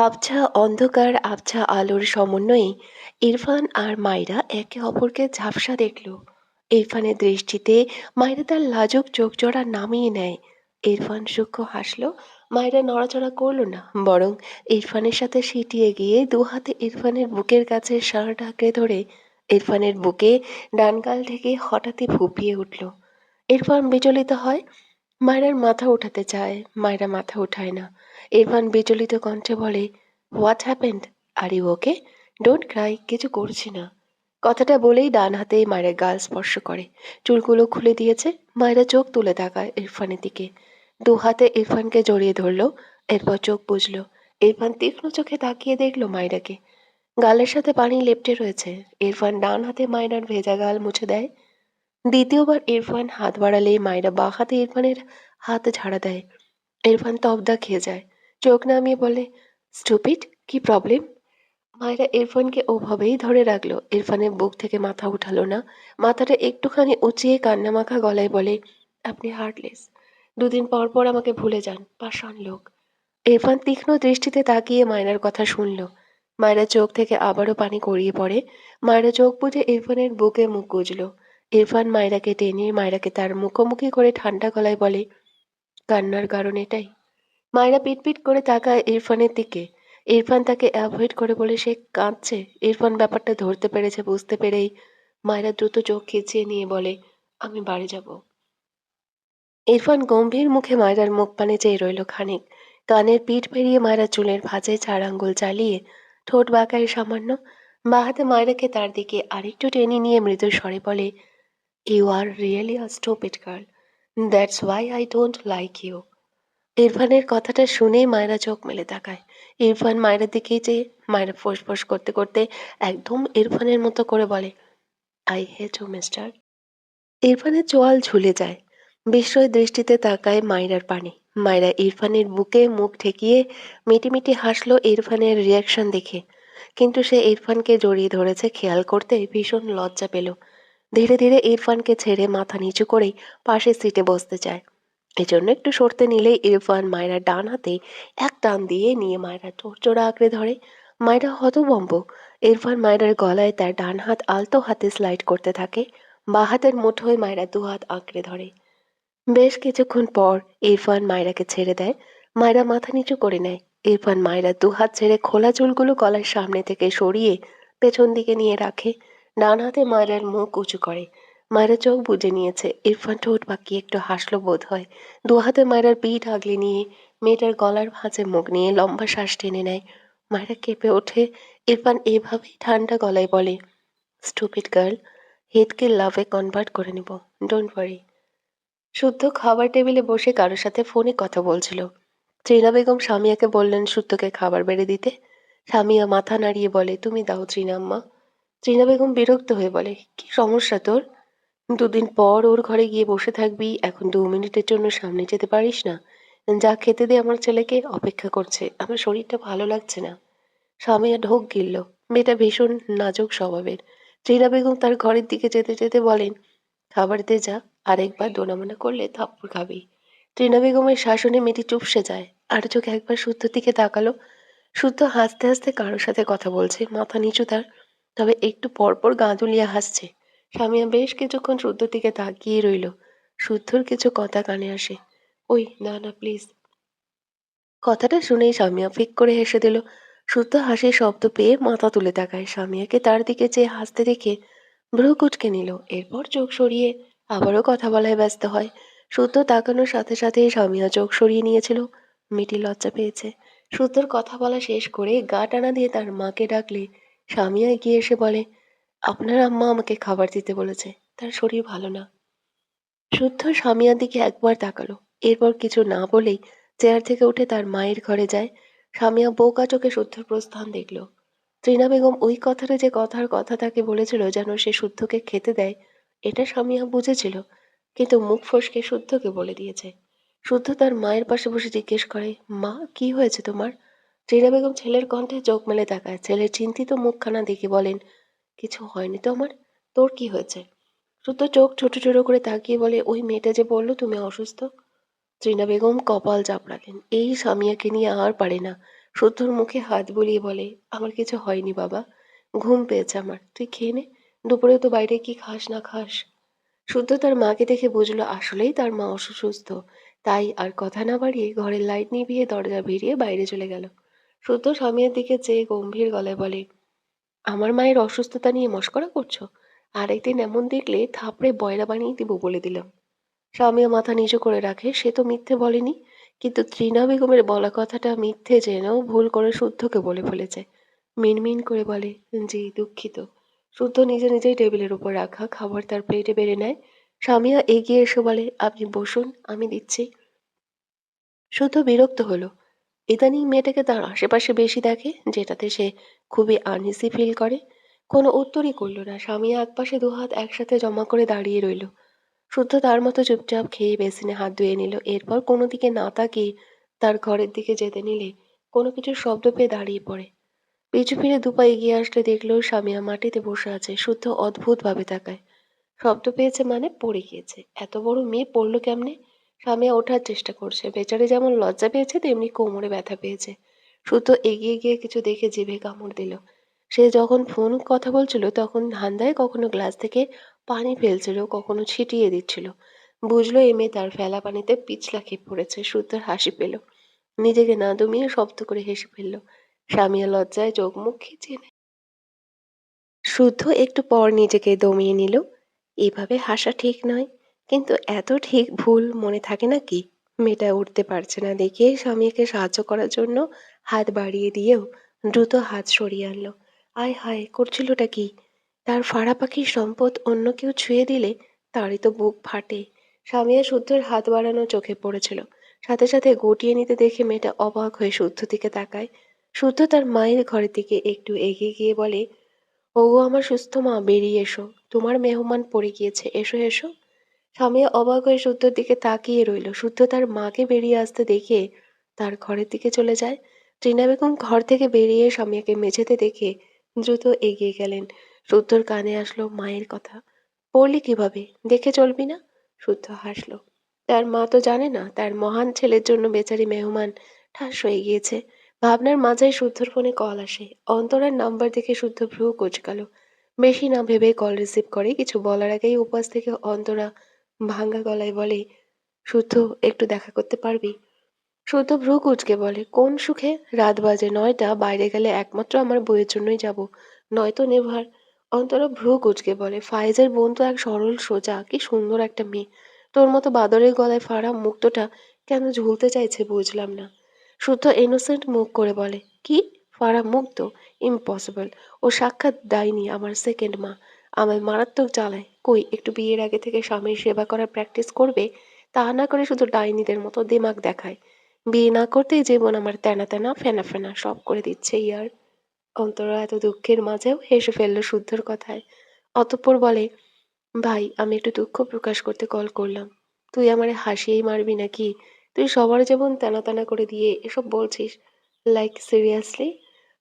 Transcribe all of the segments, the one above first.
আবছা অন্ধকার আবছা আলোর সমন্বয়ে ইরফান আর মাইরা একে অপরকে ঝাপসা দেখল। ইরফানের দৃষ্টিতে মাইরা তার লাজুক চোখ জোড়া নামিয়ে নেয়। ইরফান সূক্ষ্ম হাসলো। মাইরা নড়াচড়া করলো না, বরং ইরফানের সাথে সিটিয়ে গিয়ে দু হাতে ইরফানের বুকের কাছে শার্ট আঁকড়ে ধরে ইরফানের বুকে ডান গাল থেকে হঠাৎই ফুপিয়ে উঠল। ইরফান বিচলিত হয়। মায়রার মাথা উঠাতে চায়, মায়রা মাথা উঠায় না। ইরফান বিচলিত কণ্ঠে বলে, what happened? Are you okay? Don't cry, কিছু করছি না। কথাটা বলেই ডান হাতে মায়ের গাল স্পর্শ করে। চুলগুলো খুলে দিয়েছে। মায়েরা চোখ তুলে তাকায় ইরফানের দিকে। দু হাতে ইরফানকে জড়িয়ে ধরলো। এরপর চোখ বুঝলো। ইরফান তীক্ষ্ণ চোখে তাকিয়ে দেখলো মায়রাকে। গালের সাথে পানি লেপ্টে রয়েছে। ইরফান ডান হাতে মায়রার ভেজা গাল মুছে দেয়। দ্বিতীয়বার ইরফান হাত বাড়ালে মায়রা বাঁ হাতে ইরফানের হাত ঝাড়া দেয়। ইরফান তবদা খেয়ে যায়। চোখ নামিয়ে বলে, স্টুপিড, কি প্রবলেম? মায়রা ইরফানকে ওভাবেই ধরে রাখলো। ইরফানের বুক থেকে মাথা উঠালো না। মাথাটা একটুখানি উঁচিয়ে কান্নামাখা গলায় বলে, আপনি হার্টলেস। দুদিন পর পর আমাকে ভুলে যান, পাষাণ লোক। ইরফান তীক্ষ্ণ দৃষ্টিতে তাকিয়ে মায়রার কথা শুনল। মায়রা চোখ থেকে আবারও পানি গড়িয়ে পড়ে। মায়রা চোখ বুজে ইরফানের বুকে মুখ গুজল। ইরফান মায়রাকে টেনে মায়রাকে তার মুখোমুখি করে ঠান্ডা গলায় বলে, কান্নার কারণ এটাই? মায়রা পিটপিট করে তাকায় ইরফানের দিকে। ইরফান তাকে অ্যাভয়েড করে বলে সে কাঁদছে। ইরফান ব্যাপারটা ধরতে পেরেছে। বুঝতে পেরেই মায়রা দ্রুত চোখ খিচিয়ে নিয়ে বলে, আমি বাড়ি যাব। ইরফান গম্ভীর মুখে মায়রার মুখ পানে চেয়ে রইল খানিক। কানের পিঠ পেরিয়ে মায়রা চুলের ভাঁজে 4 আঙ্গুল চালিয়ে ঠোঁট বাঁকায় সামান্য। বাঁ হাতে মায়রাকে তার দিকে আরেকটু টেনে নিয়ে মৃদু স্বরে বলে, you are really a stupid girl. That's why I don't like you. ইরফানের কথাটা শুনেই মায়রা চোখ মেলে তাকায়। ইরফান মায়রার দিকেই চেয়ে মায়রা ফোঁস-ফোঁস করতে করতে একদম ইরফানের মতো করে বলে, আই হেট ইউ মিস্টার। ইরফানের চোয়াল ঝুলে যায়। বিস্ময় দৃষ্টিতে তাকায় মায়রার পানে। মায়রা ইরফানের বুকে মুখ ঠেকিয়ে মিটিমিটি হাসলো ইরফানের রিয়াকশন দেখে। কিন্তু সে ইরফানকে জড়িয়ে ধরেছে খেয়াল করতে ভীষণ লজ্জা পেল। ধীরে ধীরে ইরফানকে ছেড়ে মাথা নিচু করেই পাশের সিটে বসতে চায়। এজন্য একটু সরতে নিলেই ইরফান মায়রার ডান হাতে এক টান দিয়ে নিয়ে মায়রার চোটজোড়া আঁকড়ে ধরে। মায়রা হতভম্ব। ইরফান মায়রার গলায় তার ডান হাত আলতো হাতে স্লাইড করতে থাকে। বাঁ হাতের মুঠোয় মায়রা দু হাত আঁকড়ে ধরে। বেশ কিছুক্ষণ পর ইরফান মায়রাকে ছেড়ে দেয়। মায়রা মাথা নিচু করে নেয়। ইরফান মায়রার দু হাত ছেড়ে খোলা চুলগুলো গলার সামনে থেকে সরিয়ে পেছন দিকে নিয়ে রাখে। ডান হাতে মায়রার মুখ উঁচু করে। মায়রা চোখ বুজে নিয়েছে। ইরফান ঠোঁট বাঁকিয়ে একটু হাসলো বোধ হয়। দু হাতে মায়রার পিঠ আগলে নিয়ে মেয়েটার গলার ভাঁজে মুখ নিয়ে লম্বা শ্বাস টেনে নেয়। মায়রা কেঁপে ওঠে। ইরফান এভাবেই ঠান্ডা গলায় বলে, স্টুপিড গার্ল, হেটকে লাভে কনভার্ট করে নিব, ডোন্ট ওয়ারি। শুদ্ধ খাবার টেবিলে বসে কারোর সাথে ফোনে কথা বলছিল। ত্রিনা বেগম সামিয়াকে বললেন শুদ্ধকে খাবার বেড়ে দিতে। সামিয়া মাথা নাড়িয়ে বলে, তুমি দাও ত্রিনা আম্মা। ত্রিনা বেগম বিরক্ত হয়ে বলে, কি সমস্যা তোর? দুদিন পর ওর ঘরে গিয়ে বসে থাকবি, এখন 2 মিনিটের জন্য সামনে যেতে পারিস না? যা খেতে দে, আমার ছেলেকে অপেক্ষা করছে, আমার শরীরটা ভালো লাগছে না। সামিয়া ঢোক গিলল। মেয়েটা ভীষণ নাজুক স্বভাবের। ত্রিনা বেগম তার ঘরের দিকে যেতে যেতে বলেন, খাবার দে যা, আরেকবার দোনামোনা করলে থাপ্পড় খাবি। টিনা বেগমের শাসনে মেয়েটি চুপসে যায়। আর চোখে একবার শুদ্ধর দিকে তাকালো। শুদ্ধ হাসতে হাসতে কারোর সাথে কথা বলছে, মাথা নিচু তার। তবে একটু পর পর গা দুলিয়ে হাসছে। স্বামীয়া বেশ কিছুক্ষণ শুদ্ধর দিকে তাকিয়ে রইল। শুদ্ধর কিছু কথা কানে আসে। ওই না না প্লিজ। কথাটা শুনেই স্বামীয়া ফিক করে হেসে দিল। শুদ্ধ হাসির শব্দ পেয়ে মাথা তুলে তাকায়। স্বামীয়াকে তার দিকে চেয়ে হাসতে দেখে ভ্রু কুঁচকে নিল। এরপর চোখ সরিয়ে আবারও কথা বলায় ব্যস্ত হয়। শুদ্ধ তাকানোর সাথে সাথেই স্বামীয়া চোখ সরিয়ে নিয়েছিল। মেয়েটি লজ্জা পেয়েছে। শুদ্ধর কথা বলা শেষ করে গা টানা দিয়ে তার মাকে ডাকলে স্বামীয়া এগিয়ে এসে বলে, আপনার আম্মা আমাকে খাবার দিতে বলেছে, তার শরীর ভালো না। শুদ্ধ স্বামীয়ার দিকে একবার তাকালো। এরপর কিছু না বলেই চেয়ার থেকে উঠে তার মায়ের ঘরে যায়। স্বামীয়া বোকা চোখে শুদ্ধর প্রস্থান দেখল। ত্রিনা বেগম ওই কথাটা যে কথার কথা তাকে বলেছিল যেন সে শুদ্ধকে খেতে দেয়, এটা স্বামীয়া বুঝেছিল। কিন্তু মুখ ফসকে শুদ্ধকে বলে দিয়েছে। শুদ্ধ তার মায়ের পাশে বসে জিজ্ঞেস করে, মা কি হয়েছে তোমার? ত্রিনা বেগম ছেলের কণ্ঠে চোখ মেলে তাকায়। ছেলের চিন্তিত মুখখানা দেখে বলেন, কিছু হয়নি তো আমার, তোর কি হয়েছে? শুদ্ধ চোখ ছোট ছোট করে তাকিয়ে বলে, ওই মেয়েটা যে বললো তুমি অসুস্থ। ত্রিনা বেগম কপাল চাপড়ালেন। এই স্বামীয়াকে নিয়ে আর পারে না। শুদ্ধর মুখে হাত বুলিয়ে বলে, আমার কিছু হয়নি বাবা। ঘুম পেয়েছে আমার। তুই খেয়ে নে। দুপুরে তো বাইরে কি খাস না খাস। শুদ্ধ তার মাকে দেখে বুঝলো আসলেই তার মা অসুস্থ। তাই আর কথা না বাড়িয়ে ঘরের লাইট নিভিয়ে দরজা ভিড়িয়ে বাইরে চলে গেল। শুদ্ধ স্বামীর দিকে চেয়ে গম্ভীর গলায় বলে, আমার মায়ের অসুস্থতা নিয়ে মশকরা করছো? আরেকদিন এমন দেখলে থাপড়ে বয়রা বানিয়ে দিব বলে দিলাম। স্বামীও মাথা নিচু করে রাখে, সে তো মিথ্যে বলেনি। কিন্তু ত্রিনা বেগমের বলা কথাটা মিথ্যে জেনেও ভুল করে শুদ্ধকে বলে ফেলেছে। মিনমিন করে বলে, জি দুঃখিত। শুদ্ধ নিজে নিজেই টেবিলের উপর রাখা খাবার তার প্লেটে বেড়ে নেয়। স্বামীয়া এগিয়ে এসে বলে, আপনি বসুন, আমি দিচ্ছি। শুদ্ধ বিরক্ত হলো। ইদানিং মেয়েটাকে তার আশেপাশে বেশি দেখে, যেটাতে সে খুবই আনইজি ফিল করে। কোনো উত্তরই করলো না। স্বামীয়া একপাশে দুহাত একসাথে জমা করে দাঁড়িয়ে রইল। শুদ্ধ তার মতো চুপচাপ খেয়ে বেসিনে হাত ধুয়ে নিল। এরপর কোনো দিকে না তাকিয়ে তার ঘরের দিকে যেতে নিলে কোনো কিছুর শব্দ পেয়ে দাঁড়িয়ে পড়ে। পিছু ফিরে দুপা এগিয়ে আসলে দেখলো স্বামীয়া মাটিতে বসে আছে। শুদ্ধ অদ্ভুতভাবে তাকায়। শব্দ পেয়েছে মানে পড়ে গিয়েছে। এত বড় মেয়ে পড়লো কেমনে? স্বামীয়া ওঠার চেষ্টা করছে। বেচারি যেমন লজ্জা পেয়েছে তেমনি কোমরে ব্যথা পেয়েছে। শুদ্ধ এগিয়ে গিয়ে কিছু দেখে জিভে কামড় দিল। সে যখন ফোন কথা বলছিল তখন ধান্দায় কখনো গ্লাস থেকে পানি ফেলছিল, কখনো ছিটিয়ে দিচ্ছিল। বুঝলো এই মেয়ে তার ফেলা পানিতে পিছলা খেয়ে পড়েছে। শুদ্ধর হাসি পেল। নিজেকে না দমিয়ে শব্দ করে হেসে ফেলল। স্বামীয়া লজ্জায় চোখ মুখ খিচিয়ে নেয়। শুদ্ধ একটু পর নিজেকে দমিয়ে নিল। এভাবে হাসা ঠিক নয়, কিন্তু এত ঠিক ভুল মনে থাকে নাকি? মেয়েটা উঠতে পারছে না দেখে স্বামীকে সাহায্য করার জন্য হাত বাড়িয়ে দিয়েও দ্রুত হাত সরিয়ে আনলো। আয় হায়, করছিলটা কি? তার ফাড়া পাখির সম্পদ অন্য কেউ ছুঁয়ে দিলে তারই তো বুক ফাটে। স্বামীয়া শুদ্ধর হাত বাড়ানো চোখে পড়েছিল। সাথে সাথে গুটিয়ে নিতে দেখে মেয়েটা অবাক হয়ে শুদ্ধ দিকে তাকায়। শুদ্ধ তার মায়ের ঘরের দিকে একটু এগিয়ে গিয়ে বলে, ওগো আমার সুস্থ মা, বেরিয়ে এসো। তোমার মেহমান পড়ে গিয়েছে, এসো এসো। স্বামী অবাক হয়ে শুদ্ধর দিকে তাকিয়ে রইল। শুদ্ধ তার মাকে বেরিয়ে আসতে দেখে তার ঘরের দিকে চলে যায়। টিনা বেগম ঘর থেকে বেরিয়ে স্বামীকে মেঝেতে দেখে দ্রুত এগিয়ে গেলেন। শুদ্ধর কানে আসলো মায়ের কথা, পড়লি কিভাবে? দেখে চলবি না? শুদ্ধ হাসলো। তার মা তো জানে না তার মহান ছেলের জন্য বেচারি মেহমান ঠাস হয়ে গিয়েছে। ভাবনার মাঝেই শুদ্ধর ফোনে কল আসে। অন্তরার নাম্বার দেখে শুদ্ধ ভ্রু কুঁচকালো। বেশি না ভেবে কল রিসিভ করে কিছু বলার আগেই উপাস থেকে অন্তরা ভাঙা গলায় বলে, শুদ্ধ, একটু দেখা করতে পারবি? শুদ্ধ ভ্রু কুঁচকে বলে, কোন সুখে? রাত বাজে ৯টা, বাইরে গেলে একমাত্র আমার বইয়ের জন্যই যাব, নয়তো নেভার। অন্তরা ভ্রু কুঁচকে বলে, ফাইজের বোন তো এক সরল সোজা, কি সুন্দর একটা মেয়ে। তোর মতো বাদরের গলায় ফাড়া মুক্তটা কেন ঝুলতে চাইছে বুঝলাম না। শুদ্ধ ইনোসেন্ট মুখ করে বলে, কি? ফাড়া মুক্ত? ইম্পসিবল। ও সাক্ষাৎ ডাইনি, আমার সেকেন্ড মা। আমায় মারাত্মক জ্বালায়। কই, একটু বিয়ের আগে থেকে স্বামীর সেবা করার প্র্যাকটিস করবে? তা না করে শুধু ডাইনিদের মতো দিমাগ দেখায়। বিয়ে না করতেই জীবন আমার তেনা তেনা ফেনা ফেনা সব করে দিচ্ছে ইয়ার। অন্তরা এত দুঃখের মাঝেও হেসে ফেলল শুদ্ধর কথায়। অতঃপর বলে, ভাই, আমি একটু দুঃখ প্রকাশ করতে কল করলাম। তুই আমারে হাসিয়েই মারবি নাকি? তুই সবার যেমন তেনা তেনা করে দিয়ে এসব বলছিস, লাইক সিরিয়াসলি?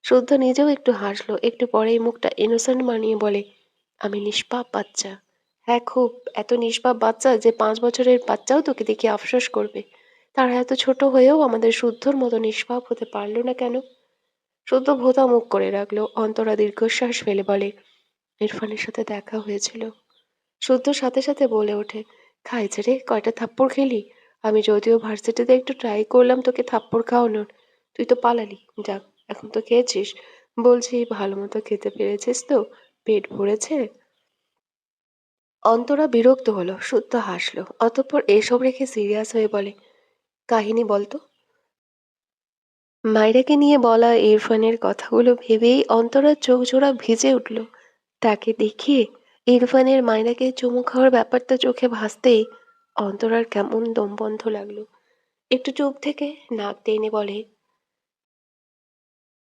শুদ্ধ নিজেও একটু হাসলো। একটু পরেই মুখটা ইনোসেন্ট বানিয়ে বলে, আমি নিষ্পাপ বাচ্চা। হ্যাঁ খুব। এত নিষ্পাপ বাচ্চা যে ৫ বছরের বাচ্চাও তোকে দেখে আফসোস করবে। তারা এত ছোট হয়েও আমাদের শুদ্ধর মতো নিষ্পাপ হতে পারলো না কেন? শুদ্ধ ভোঁতা মুখ করে রাখলো। অন্তরা দীর্ঘশ্বাস ফেলে বলে, ইরফানের সাথে দেখা হয়েছিল। শুদ্ধ সাথে সাথে বলে ওঠে, খাইছে রে, কয়টা থাপ্পড় খেলি? আমি যদিও ভার্সিটিতে একটু ট্রাই করলাম তোকে থাপ্পড় খাওয়ানোর, তুই তো পালালি। যাক, এখন তো খেয়েছিস। বলছি, ভালো মতো খেতে পেরেছিস তো? পেট ভরেছে? অন্তরা বিরক্ত হলো। শুদ্ধ হাসলো। অতঃপর এসব রেখে সিরিয়াস হয়ে বলে, কাহিনী বলতো। মাইরাকে নিয়ে বলা ইরফানের কথাগুলো ভেবেই অন্তরার চোখজোড়া ভিজে উঠল। তাকে দেখিয়ে ইরফানের মাইরাকে চুমু খাওয়ার ব্যাপারটা চোখে ভাসতেই অন্তরার কেমন দম বন্ধ লাগলো। একটু চুপ থেকে নাক টেনে বলে,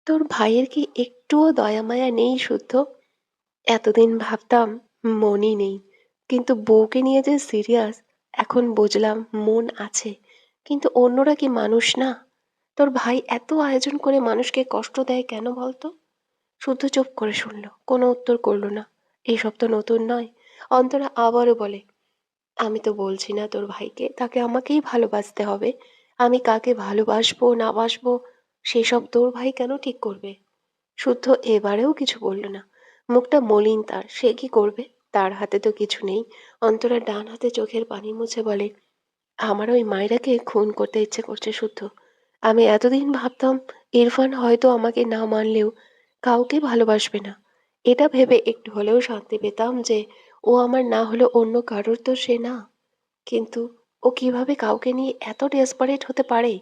তোর ভাইয়ের কি একটুও দয়া মায়া নেই শুদ্ধ? এতদিন ভাবতাম মনই নেই, কিন্তু বউকে নিয়ে যে সিরিয়াস, এখন বুঝলাম মন আছে, কিন্তু অন্যরা কি মানুষ না? তোর ভাই এত আয়োজন করে মানুষকে কষ্ট দেয় কেন বলতো? শুদ্ধ চুপ করে শুনল, কোনো উত্তর করলো না। এইসব তো নতুন নয়। অন্তরা আবারও বলে, আমি তো বলছি না তোর ভাইকে, তাকে আমাকেই ভালোবাসতে হবে। আমি কাকে ভালোবাসবো না বাসবো সেসব তোর ভাই কেন ঠিক করবে? শুদ্ধ এবারেও কিছু বলল না। মুখটা মলিন তার। সে কি করবে? তার হাতে তো কিছু নেই। অন্তরা ডান হাতে চোখের পানি মুছে বলে, আমার ওই মায়রাকে খুন করতে ইচ্ছে করছে শুদ্ধ। আমি এতদিন ভাবতাম ইরফান হয়তো আমাকে না মানলেও কাউকে ভালোবাসবে না। এটা ভেবে একটু হলেও শান্তি পেতাম যে ও আমার না হলেও অন্য কারোর তো সে না। কিন্তু ও কিভাবে কাউকে নিয়ে এত ডেসপারেট হতে পারে?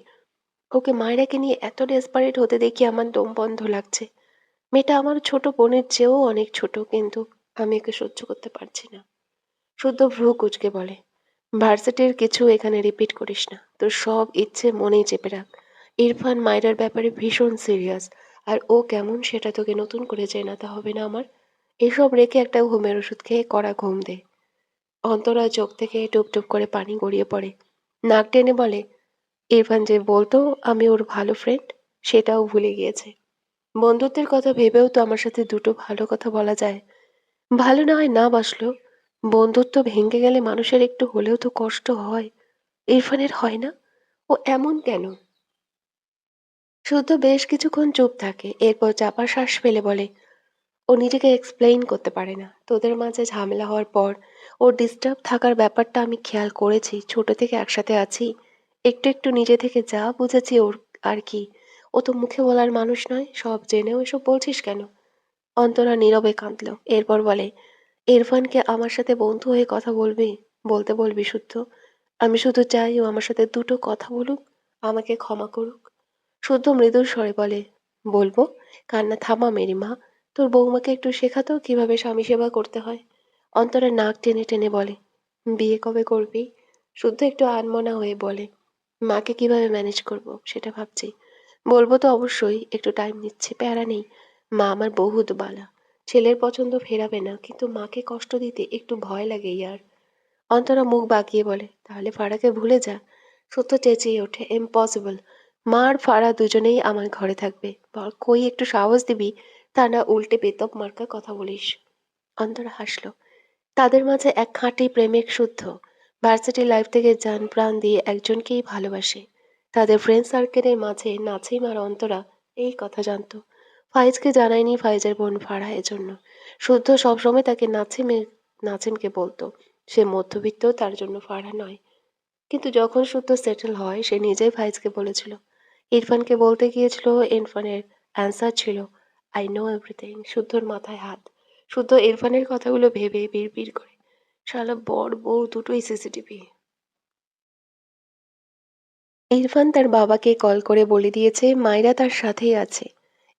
ওকে মায়রাকে নিয়ে এত ডেসপারেট হতে দেখে আমার দম বন্ধ লাগছে। মেয়েটা আমার ছোট বোনের চেয়েও অনেক ছোট, কিন্তু আমি ওকে সহ্য করতে পারছি না। শুদ্ধ ভ্রু কুঁচকে বলে, ভার্সিটির কিছু এখানে রিপিট করিস না। তোর সব ইচ্ছে মনেই চেপে রাখ। ইরফান মায়রার ব্যাপারে ভীষণ সিরিয়াস। আর ও কেমন সেটা তোকে নতুন করে জানাতে হবে না আমার। এসব রেখে একটা ঘুমের ওষুধ খেয়ে কড়া ঘুম দে। অন্তরা চোখ থেকে টুপ টুপ করে পানি গড়িয়ে পড়ে। নাক টেনে বলে, ইরফান যে বলতো আমি ওর ভালো ফ্রেন্ড, সেটাও ভুলে গিয়েছে। বন্ধুত্বের কথা ভেবেও তো আমার সাথে দুটো ভালো কথা বলা যায়। ভালো না হয় না বাসলো, বন্ধুত্ব ভেঙে গেলে মানুষের একটু হলেও তো কষ্ট হয়। ইরফানের হয় না? ও এমন কেন? শুদ্ধ বেশ কিছুক্ষণ চুপ থাকে, এরপর চাপা শ্বাস ফেলে বলে, ও নিজেকে এক্সপ্লেইন করতে পারে না। তোদের মাঝে ঝামেলা হওয়ার পর ওর ডিস্টার্ব থাকার ব্যাপারটা আমি খেয়াল করেছি। ছোট থেকে একসাথে আছি, একটু একটু নিজে থেকে যা বুঝেছি ওর। আর কি, ও তো মুখে বলার মানুষ নয়। সব জেনেও এসব বলছিস কেন? অন্তরা নীরবে কাঁদল, এরপর বলে, ইরফানকে আমার সাথে বন্ধু হয়ে কথা বলবি, বলতে বলবি শুদ্ধ। আমি শুধু চাই ও আমার সাথে দুটো কথা বলুক, আমাকে ক্ষমা করুক। শুদ্ধ মৃদুর স্বরে বলে, বলবো। কান্না থামা মেরি মা। তোর বৌমাকে একটু শেখাতো কিভাবে স্বামী সেবা করতে হয়। অন্তরা নাক টেনে টেনে বলে, বিয়ে কবে করবি? শুদ্ধ একটু আনমনা হয়ে বলে, মাকে কিভাবে ম্যানেজ করব সেটা ভাবছি। বলবো তো অবশ্যই, একটু টাইম নিচ্ছি, প্যারা নেই। মা আমার বহুত বালা। ছেলের পছন্দ ফেরাবে না, কিন্তু মাকে কষ্ট দিতে একটু ভয় লাগে ইয়ার। অন্তরা মুখ বাঁকিয়ে বলে, তাহলে ফারাকে ভুলে যা। সত্য চেঁচিয়ে ওঠে, ইম্পসিবল। মা আর ফারা দুজনেই আমার ঘরে থাকবে। বল কই একটু সাহস দিবি, তা না উল্টে বেতপ মার্কা কথা বলিস। অন্তরা হাসলো। তাদের মাঝে এক খাঁটি প্রেমিক শুদ্ধ। ভার্সিটি লাইফ থেকে জান প্রাণ দিয়ে একজনকেই ভালোবাসে। তাদের ফ্রেন্ড সার্কেলের মাঝে নাছিম আর অন্তরা এই কথা জানতো। ফাইজকে জানায়নি ফাইজের বোন ফারাহ এজন্য। শুদ্ধ সবসময় তাকে নাছিমকে বলতো সে মধ্যবিত্ত, তার জন্য ফারাহ নয়। কিন্তু যখন শুদ্ধ সেটেল হয় সে নিজেই ফাইজকে বলেছিল। ইরফানকে বলতে গিয়েছিল, ইরফানের অ্যান্সার ছিল, আই নো এভরিথিং। শুদ্ধর মাথায় হাত। শুদ্ধ ইরফানের কথাগুলো ভেবে বিড়বিড় করে, শালা বর বউ দুটোই সিসিটিভি। ইরফান তার বাবাকে কল করে বলে দিয়েছে মায়রা তার সাথেই আছে।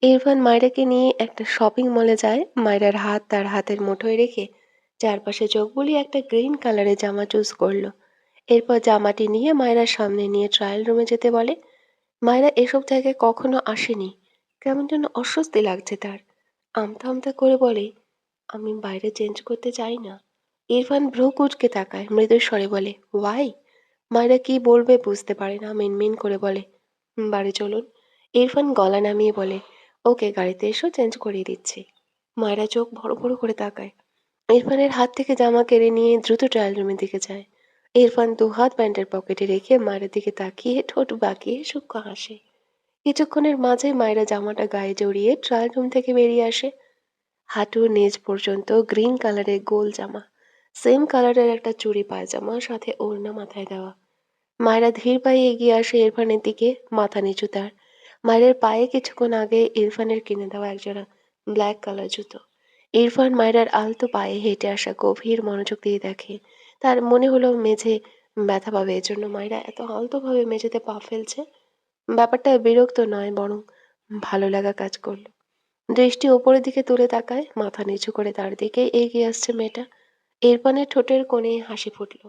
ইরফান মায়রাকে নিয়ে একটা শপিং মলে যায়। মায়রার হাত তার হাতের মুঠোয় রেখে চারপাশে চোখ বুলিয়ে একটা গ্রিন কালারের জামা চুজ করলো। এরপর জামাটি নিয়ে মায়রার সামনে নিয়ে ট্রায়াল রুমে যেতে বলে। মায়রা এসব জায়গায় কখনো আসেনি। কেমন যেন অস্বস্তি লাগছে তার। আমতা আমতা করে বলে, আমি বাইরে চেঞ্জ করতে চাই না। ইরফান ভ্রু কুঁচকে তাকায়, মৃদু স্বরে বলে, ওয়াই? মায়রা কি বলবে বুঝতে পারে না, মিনমিন করে বলে, বাড়ি চলুন।" ইরফান গলা নামিয়ে বলে, ওকে, গাড়িতে এসো, চেঞ্জ করিয়ে দিচ্ছি।" মায়রা চোখ বড় বড় করে তাকায়। ইরফানের হাত থেকে জামা কেড়ে নিয়ে দ্রুত ট্রায়াল রুমের দিকে যায়। ইরফান দুহাত প্যান্টের পকেটে রেখে মায়ের দিকে তাকিয়ে ঠোঁট বাঁকিয়ে সূক্ষ্ম হাসে। কিছুক্ষণের মাঝে মায়েরা জামাটা গায়ে জড়িয়ে ট্রায়াল রুম থেকে বেরিয়ে আসে। হাঁটুর নিচ পর্যন্ত গ্রিন কালারের গোল জামা, সেম কালারের একটা চুড়ি পায়জামা, সাথে ওড়না মাথায় দেওয়া। মায়েরা ধীর পায়ে এগিয়ে আসে ইরফানের দিকে, মাথা নিচু তার। মায়ের পায়ে কিছুক্ষণ আগে ইরফানের কিনে দেওয়া একজোড়া ব্ল্যাক কালার জুতো। ইরফান মায়রার আলতো পায়ে হেঁটে আসা গভীর মনোযোগ দিয়ে দেখে। তার মনে হলো মেঝে ব্যথা পাবে, এজন্য মায়রা এত আলতোভাবে মেঝেতে পা ফেলছে। ব্যাপারটা বিরক্ত নয়, বরং ভালো লাগা কাজ করলো। দৃষ্টি ওপরের দিকে তুলে তাকায়, মাথা নিচু করে তার দিকে এগিয়ে আসছে মেয়েটা। ইরফানের ঠোঁটের কোণে হাসি ফুটলো,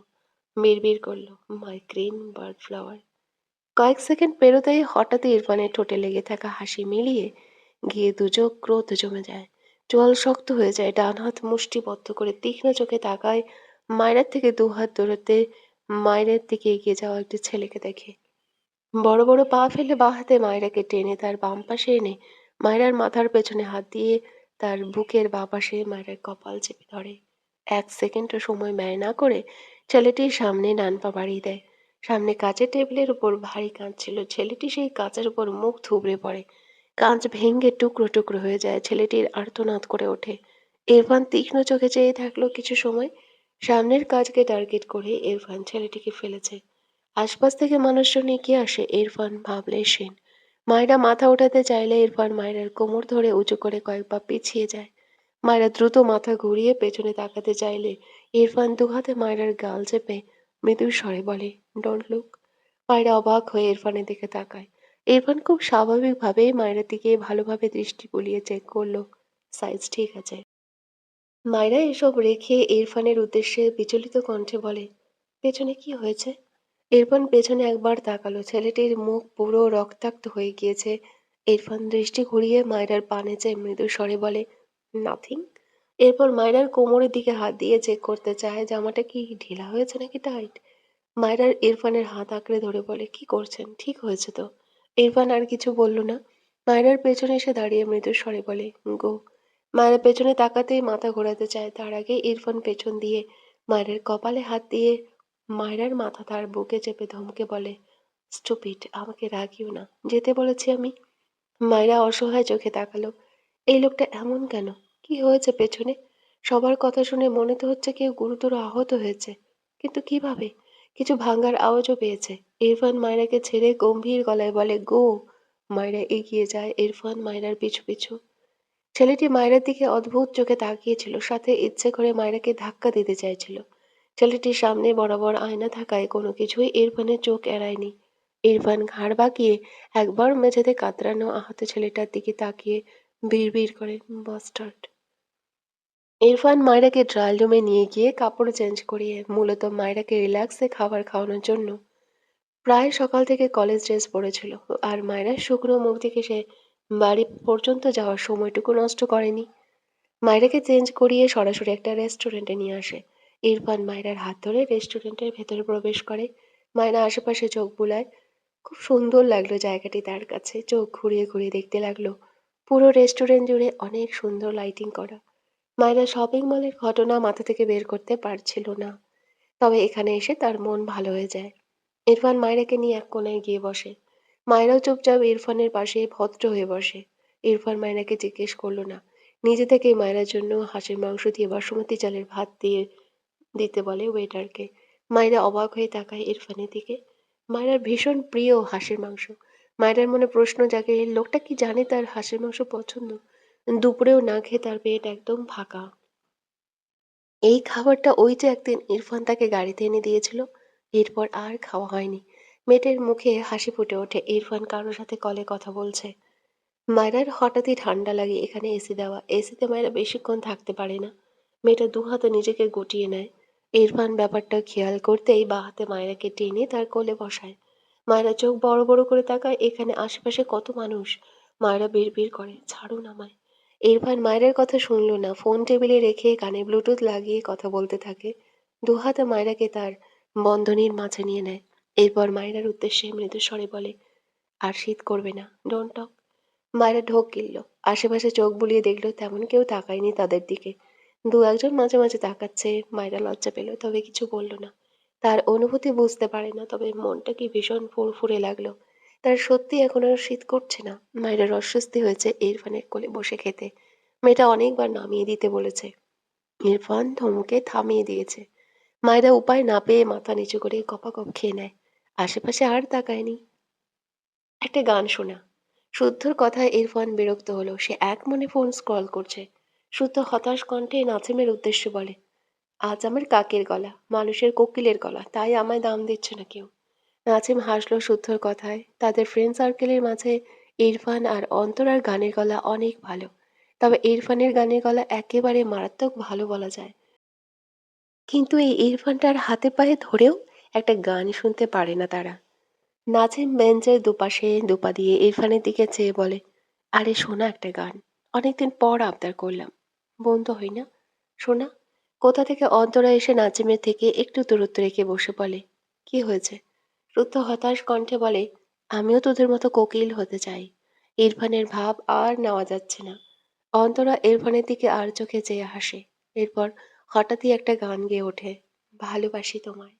বিড়বিড় করলো, মাই গ্রিন বার্ড ফ্লাওয়ার। কয়েক সেকেন্ড পেরোতেই হঠাৎই ইরফানের ঠোঁটে লেগে থাকা হাসি মিলিয়ে গিয়ে দুচোখ ক্রোধ জমে যায়। চোয়াল শক্ত হয়ে যায়, ডান হাত মুষ্টিবদ্ধ করে তীক্ষ্ণ চোখে তাকায়। মায়ের থেকে দুহাত দূরত্বে মায়ের দিকে এগিয়ে যাওয়া একটি ছেলেকে দেখে। বড় বড় পা ফেলে বাঁ হাতে মায়রাকে টেনে তার বাম পাশে এনে মায়রার মাথার পেছনে হাত দিয়ে তার বুকের বাঁ পাশে মায়রার কপাল চেপে ধরে। এক সেকেন্ডও সময় ব্যয় না করে ছেলেটির সামনে ডান পা বাড়িয়ে দেয়। সামনে কাঁচের টেবিলের উপর ভারী কাঁচ ছিল। ছেলেটি সেই কাঁচের উপর মুখ থুবড়ে পড়ে। কাঁচ ভেঙে টুকরো টুকরো হয়ে যায়। ছেলেটির আর্তনাদ করে ওঠে। ইরফান তীক্ষ্ণ চোখে চেয়ে থাকলো কিছু সময়। সামনের কাজকে টার্গেট করে ইরফান ছেলেটিকে ফেলেছে। আশপাশ থেকে মানুষজন এগিয়ে আসে। ইরফান ভাবলে সেন। মায়েরা মাথা ওঠাতে চাইলে ইরফান মায়েরার কোমর ধরে উঁচু করে কয়েক পা পিছিয়ে যায়। মায়েরা দ্রুত মাথা ঘুরিয়ে পেছনে তাকাতে চাইলে ইরফান দুহাতে মায়েরার গাল চেপে মৃদু স্বরে বলে, ডোন্ট লুক। মায়েরা অবাক হয়ে ইরফানের দিকে তাকায়। ইরফান খুব স্বাভাবিকভাবেই মায়েরার দিকে ভালোভাবে দৃষ্টি বুলিয়ে চেক করলো। সাইজ ঠিক আছে। মায়েরা এসব রেখে ইরফানের উদ্দেশ্যে বিচলিত কণ্ঠে বলে, পেছনে কি হয়েছে? ইরফান পেছনে একবার তাকালো। ছেলেটির মুখ পুরো রক্তাক্ত হয়ে গিয়েছে। ইরফান দৃষ্টি ঘুরিয়ে মায়রার পানে চেয়ে মৃদু স্বরে বলে, নাথিং। এরপর মায়রার কোমরের দিকে হাত দিয়ে চেক করতে চায় জামাটা কি ঢিলা হয়েছে নাকি টাইট। মায়রার ইরফানের হাত আঁকড়ে ধরে বলে, কি করছেন? ঠিক হয়েছে তো? ইরফান আর কিছু বলল না। মায়রার পেছনে এসে দাঁড়িয়ে মৃদু স্বরে বলে, গো। মায়েরা পেছনে তাকাতেই মাথা ঘোরাতে চায়। তার আগে ইরফান পেছন দিয়ে মায়ের কপালে হাত দিয়ে মায়রার মাথা তার বুকে চেপে ধমকে বলে, স্টুপিড, আমাকে রাগিও না, যেতে বলেছি আমি। মায়রা অসহায় চোখে তাকালো। এই লোকটা এমন কেন? কি হয়েছে পেছনে? সবার কথা শুনে মনে তো হচ্ছে কেউ গুরুতর আহত হয়েছে, কিন্তু কিভাবে? কিছু ভাঙার আওয়াজও পেয়েছে। ইরফান মায়রাকে ছেড়ে গম্ভীর গলায় বলে, গো। মায়রা এগিয়ে যায়। ইরফান মায়রার পিছু পিছু। ছেলেটি মায়রার দিকে অদ্ভুত চোখে তাকিয়েছিল, সাথে ইচ্ছে করে মায়রাকে ধাক্কা দিতে চাইছিল। ছেলেটির সামনে বরাবর আয়না থাকায় কোনো কিছুই ইরফানের চোখ এড়ায়নি। ইরফান ঘাড় বাঁকিয়ে একবার মেঝেতে কাতরানো আহত ছেলেটার দিকে তাকিয়ে বিড়বিড় করে, বাস্টার্ড। ইরফান মায়রাকে ড্রয়িং রুমে নিয়ে গিয়ে কাপড় চেঞ্জ করিয়ে মূলত মায়রাকে রিল্যাক্সে খাবার খাওয়ানোর জন্য। প্রায় সকাল থেকে কলেজ ড্রেস পরেছিল, আর মায়রার শুকনো মুখ দেখে সে বাড়ি পর্যন্ত যাওয়ার সময়টুকু নষ্ট করেনি। মায়রাকে চেঞ্জ করিয়ে সরাসরি একটা রেস্টুরেন্টে নিয়ে আসে। ইরফান মায়রার হাত ধরে রেস্টুরেন্টের ভেতরে প্রবেশ করে। মায়রা আশেপাশে চোখ বুলায়। খুব সুন্দর লাগলো জায়গাটি তার কাছে। চোখ ঘুরিয়ে ঘুরিয়ে দেখতে লাগলো। পুরো রেস্টুরেন্ট জুড়ে অনেক সুন্দর লাইটিং করা। মায়রা শপিং মলের ঘটনা মাথা থেকে বের করতে পারছিল না। তবে এখানে এসে তার মন ভালো হয়ে যায়। ইরফান মায়রাকে নিয়ে এক কোনায় গিয়ে বসে। মায়রাও চুপচাপ ইরফানের পাশে ভদ্র হয়ে বসে। ইরফান মায়রাকে জিজ্ঞেস করলো না। নিজে থেকেই মায়রার জন্য হাঁসের মাংস দিয়ে বাসমতি চালের ভাত দিয়ে দিতে বলে ওয়েটারকে। মায়রা অবাক হয়ে তাকায় ইরফানের দিকে। মায়রার ভীষণ প্রিয় হাঁসের মাংস। মায়রার মনে প্রশ্ন জাগে, লোকটা কি জানে তার হাঁসের মাংস পছন্দ? দুপুরেও না খেয়ে তার পেট একদম ফাঁকা। এই খাবারটা ওই যে একদিন ইরফান তাকে গাড়িতে এনে দিয়েছিল, এরপর আর খাওয়া হয়নি। মেয়েটার মুখে হাসি ফুটে ওঠে। ইরফান কারোর সাথে কলে কথা বলছে। মায়রার হঠাৎই ঠান্ডা লাগে। এখানে এসি দেওয়া। এসিতে মায়রা বেশিক্ষণ থাকতে পারে না। মেয়েটা দুহাতে নিজেকে গুটিয়ে নেয়। ইরফান ব্যাপারটা খেয়াল করতেই বাঁ হাতে মায়রাকে টেনে তার কোলে বসায়। মায়রা চোখ বড় বড় করে তাকায়। এখানে আশেপাশে কত মানুষ। মায়রা বিড়বিড় করে, ছাড়ুন আমায়। ইরফান মায়রার কথা শুনল না। ফোন টেবিলে রেখে কানে ব্লুটুথ লাগিয়ে কথা বলতে থাকে। দুহাতে মায়রাকে তার বন্ধনীর মাঝে নিয়ে নেয়। এরপর মায়রার উদ্দেশ্যে মৃদু স্বরে বলে, আর শীত করবে না, ডোন্ট টক। মায়েরা ঢোক গিলল। আশেপাশে চোখ বুলিয়ে দেখল তেমন কেউ তাকায়নি তাদের দিকে। দু একজন মাঝে মাঝে তাকাচ্ছে। মায়েরা লজ্জা পেল, তবে কিছু বলল না। তার অনুভূতি বুঝতে পারে না, তবে মনটা কি ভীষণ ফুরফুরে লাগলো। তার সত্যি এখন আর শীত করছে না। মায়েরার অস্বস্তি হয়েছে ইরফানের কোলে বসে খেতে। মেয়েটা অনেকবার নামিয়ে দিতে বলেছে। ইরফান ধমকে থামিয়ে দিয়েছে। মায়েরা উপায় না পেয়ে মাথা নিচু করে গপাগপ খেয়ে নেয়। আশেপাশে আর তাকায়নি। একটা গান শোনা। শুদ্ধর কথায় ইরফান বিরক্ত হলো। সে একমনে ফোন স্ক্রল করছে। শুদ্ধ হতাশ কণ্ঠে নাজিমের উদ্দেশ্যে বলে, আজ আমার কাকের গলা, মানুষের কোকিলের গলা, তাই আমায় দাম দিচ্ছে না কেউ। নাজিম হাসলো শুদ্ধর কথায়। তাদের ফ্রেন্ড সার্কেলের মাঝে ইরফান আর অন্তরার গানের গলা অনেক ভালো। তবে ইরফানের গানের গলা একেবারে মারাত্মক ভালো বলা যায়। কিন্তু এই ইরফানটার হাতে পায়ে ধরেও একটা গান শুনতে পারে না তারা। নাজিম বেঞ্চের দুপাশে দুপা দিয়ে ইরফানের দিকে চেয়ে বলে, আরে শোনা একটা গান, অনেকদিন পর আবদার করলাম, বন্ধু হই না, শোনা। কোথা থেকে অন্তরা এসে নাজিমের থেকে একটু দূরত্ব রেখে বসে বলে, কি হয়েছে? রুদ্ধ হতাশ কণ্ঠে বলে, আমিও তোদের মতো কোকিল হতে চাই। ইরফানের ভাব আর নেওয়া যাচ্ছে না। অন্তরা ইরফানের দিকে আর চোখে চেয়ে হাসে। এরপর হঠাৎই একটা গান গেয়ে ওঠে, ভালোবাসি তোমায়,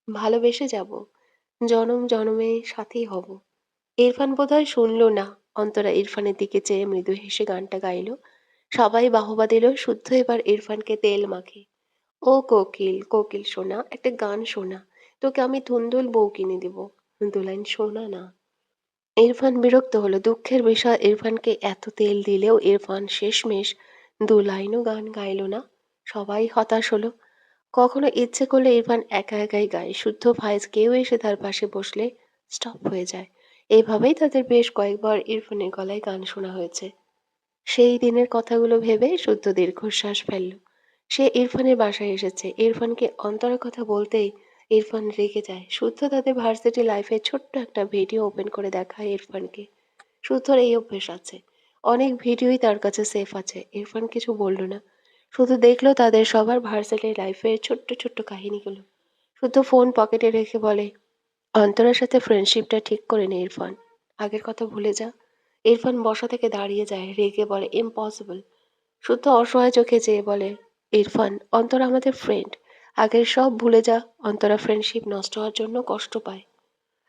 ভালোবেসে যাব, জনম জনমে সাথী হব। ইরফান বোধহয় শুনল না। অন্তরা ইরফানের দিকে চেয়ে মৃদু হেসে গানটা গাইল। সবাই বাহবা দিল। শুদ্ধ এবার ইরফানকে তেল মাখে। ও কোকিল, কোকিল সোনা, একটা গান শোনা। তোকে আমি ধুন্দুল বউ কিনে দিব। 2 লাইন শোনা না। ইরফান বিরক্ত হলো। দুঃখের বিষয় ইরফানকে এত তেল দিলেও ইরফান শেষমেশ 2 লাইনও গান গাইল না। সবাই হতাশ হলো। কখনো ইচ্ছে করলে ইরফান একা একাই গায়। শুদ্ধ ফায়েজ কেউ এসে তার পাশে বসলে স্টপ হয়ে যায়। এভাবেই তাদের বেশ কয়েকবার ইরফানের গলায় গান শোনা হয়েছে। সেই দিনের কথাগুলো ভেবে শুদ্ধ দীর্ঘশ্বাস ফেলল। সে ইরফানের বাসায় এসেছে। ইরফানকে অন্তরের কথা বলতেই ইরফান রেগে যায়। শুদ্ধ তাদের ভার্সিটি লাইফের ছোট্ট একটা ভিডিও ওপেন করে দেখায় ইরফানকে। শুদ্ধর এই অভ্যেস আছে। অনেক ভিডিওই তার কাছে সেভ আছে। ইরফান কিছু বলল না। শুধু দেখলো তাদের সবার ভার্সিটি লাইফের ছোট্ট ছোট্ট কাহিনীগুলো। শুদ্ধ ফোন পকেটে রেখে বলে, অন্তরার সাথে ফ্রেন্ডশিপটা ঠিক করে নে ইরফান। আগের কথা ভুলে যা। ইরফান বসা থেকে দাঁড়িয়ে যায়, রেগে বলে, ইম্পসিবল। শুদ্ধ অসহায় চোখে চেয়ে বলে, ইরফান, অন্তরা আমাদের ফ্রেন্ড। আগের সব ভুলে যা। অন্তরা ফ্রেন্ডশিপ নষ্ট হওয়ার জন্য কষ্ট পায়।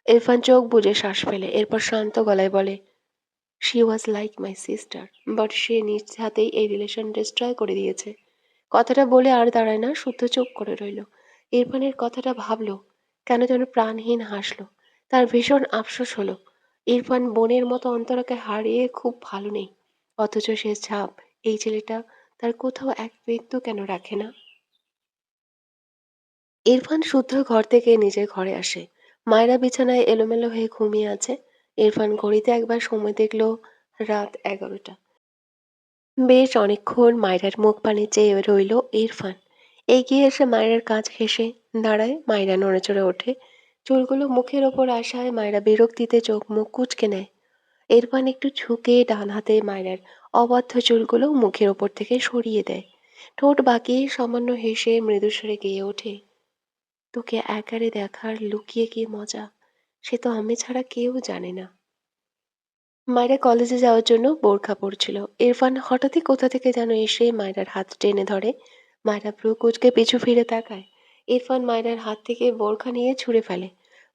ইরফান চোখ বুজে শ্বাস ফেলে। এরপর শান্ত গলায় বলে, she was like my sister, but সে নিজ হাতেই এই রিলেশন ডিস্ট্রয় করে দিয়েছে। কথাটা বলে আর দাঁড়ায় না। শুদ্ধ চুপ করে রইল। ইরফানের কথাটা ভাবলো। কেন যেন প্রাণহীন হাসলো। তার ভীষণ আফসোস হলো। ইরফান বোনের মতো অন্তরাকে হারিয়ে খুব ভালো নেই। অথচ সে ছাপ, এই ছেলেটা তার কোথাও এক বিন্দু কেন রাখে না। ইরফান শুদ্ধর ঘর থেকে নিজের ঘরে আসে। মায়েরা বিছানায় এলোমেলো হয়ে ঘুমিয়ে আছে। ইরফান ঘড়িতে একবার সময় দেখলো, রাত 11টা। বেশ অনেকক্ষণ মায়রার মুখ পানে চেয়ে রইল ইরফান। এগিয়ে এসে মায়রার কাছ ঘেঁষে দাঁড়ায়। মায়রা নড়েচড়ে ওঠে। চুলগুলো মুখের ওপর আসায় মায়রা বিরক্তিতে চোখ মুখ কুঁচকে নেয়। ইরফান একটু ঝুঁকে ডান হাতে মায়রার অবাধ্য চুলগুলো মুখের ওপর থেকে সরিয়ে দেয়। ঠোঁট বাঁকিয়ে সামান্য হেসে মৃদুস্বরে গেয়ে ওঠে, তোকে একারে দেখার লুকিয়ে কি মজা, সে তো আমি ছাড়া কেউ জানে না। মায়রা কলেজে যাওয়ার জন্য বোরখা পরছিল। ইরফান হঠাৎই কোথা থেকে যেন এসে মায়রার হাত টেনে ধরে। মায়রা ভ্রু কুঁচকে পিছু ফিরে তাকায়। ইরফান মায়রার হাত থেকে বোরখা নিয়ে ছুঁড়ে ফেলে।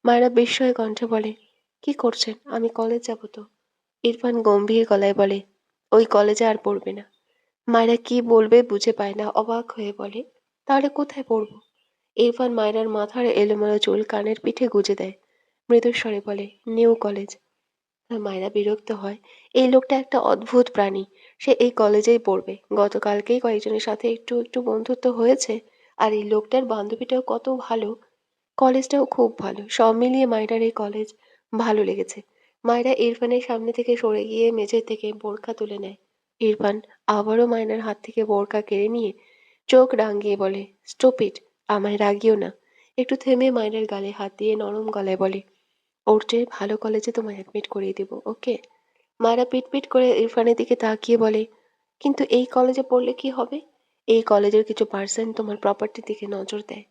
মায়রা বিস্ময় কণ্ঠে বলে, কি করছেন? আমি কলেজ যাব তো। ইরফান গম্ভীর গলায় বলে, ওই কলেজে আর পড়বে না। মায়রা কি বলবে বুঝে পায় না, অবাক হয়ে বলে, তাহলে কোথায় পড়বো? ইরফান মায়রার মাথার এলোমেলো চুল কানের পিঠে গুজে দেয়। মৃদুস্বরে বলে, নিউ কলেজ। মায়েরা বিরক্ত হয়। এই লোকটা একটা অদ্ভুত প্রাণী। সে এই কলেজেই পড়বে। গতকালকেই কয়েকজনের সাথে একটু একটু বন্ধুত্ব হয়েছে। আর এই লোকটার বান্ধবীটাও কত ভালো। কলেজটাও খুব ভালো। সব মিলিয়ে মায়রার এই কলেজ ভালো লেগেছে। মায়রা ইরফানের সামনে থেকে সরে গিয়ে মেঝে থেকে বোরখা তুলে নেয়। ইরফান আবারও মায়রার হাত থেকে বোরখা কেড়ে নিয়ে চোখ রাঙিয়ে বলে, স্টুপিড, আমায় রাগিও না। একটু থেমে মায়রার গালে হাত দিয়ে নরম গলায় বলে, ওর চেয়ে ভালো কলেজে তোমায় অ্যাডমিট করিয়ে দেবো, ওকে? মায়েরা পিটপিট করে ইরফানের দিকে তাকিয়ে বলে, কিন্তু এই কলেজে পড়লে কি হবে? এই কলেজের কিছু পার্সেন্ট তোমার প্রপার্টির দিকে নজর দেয়।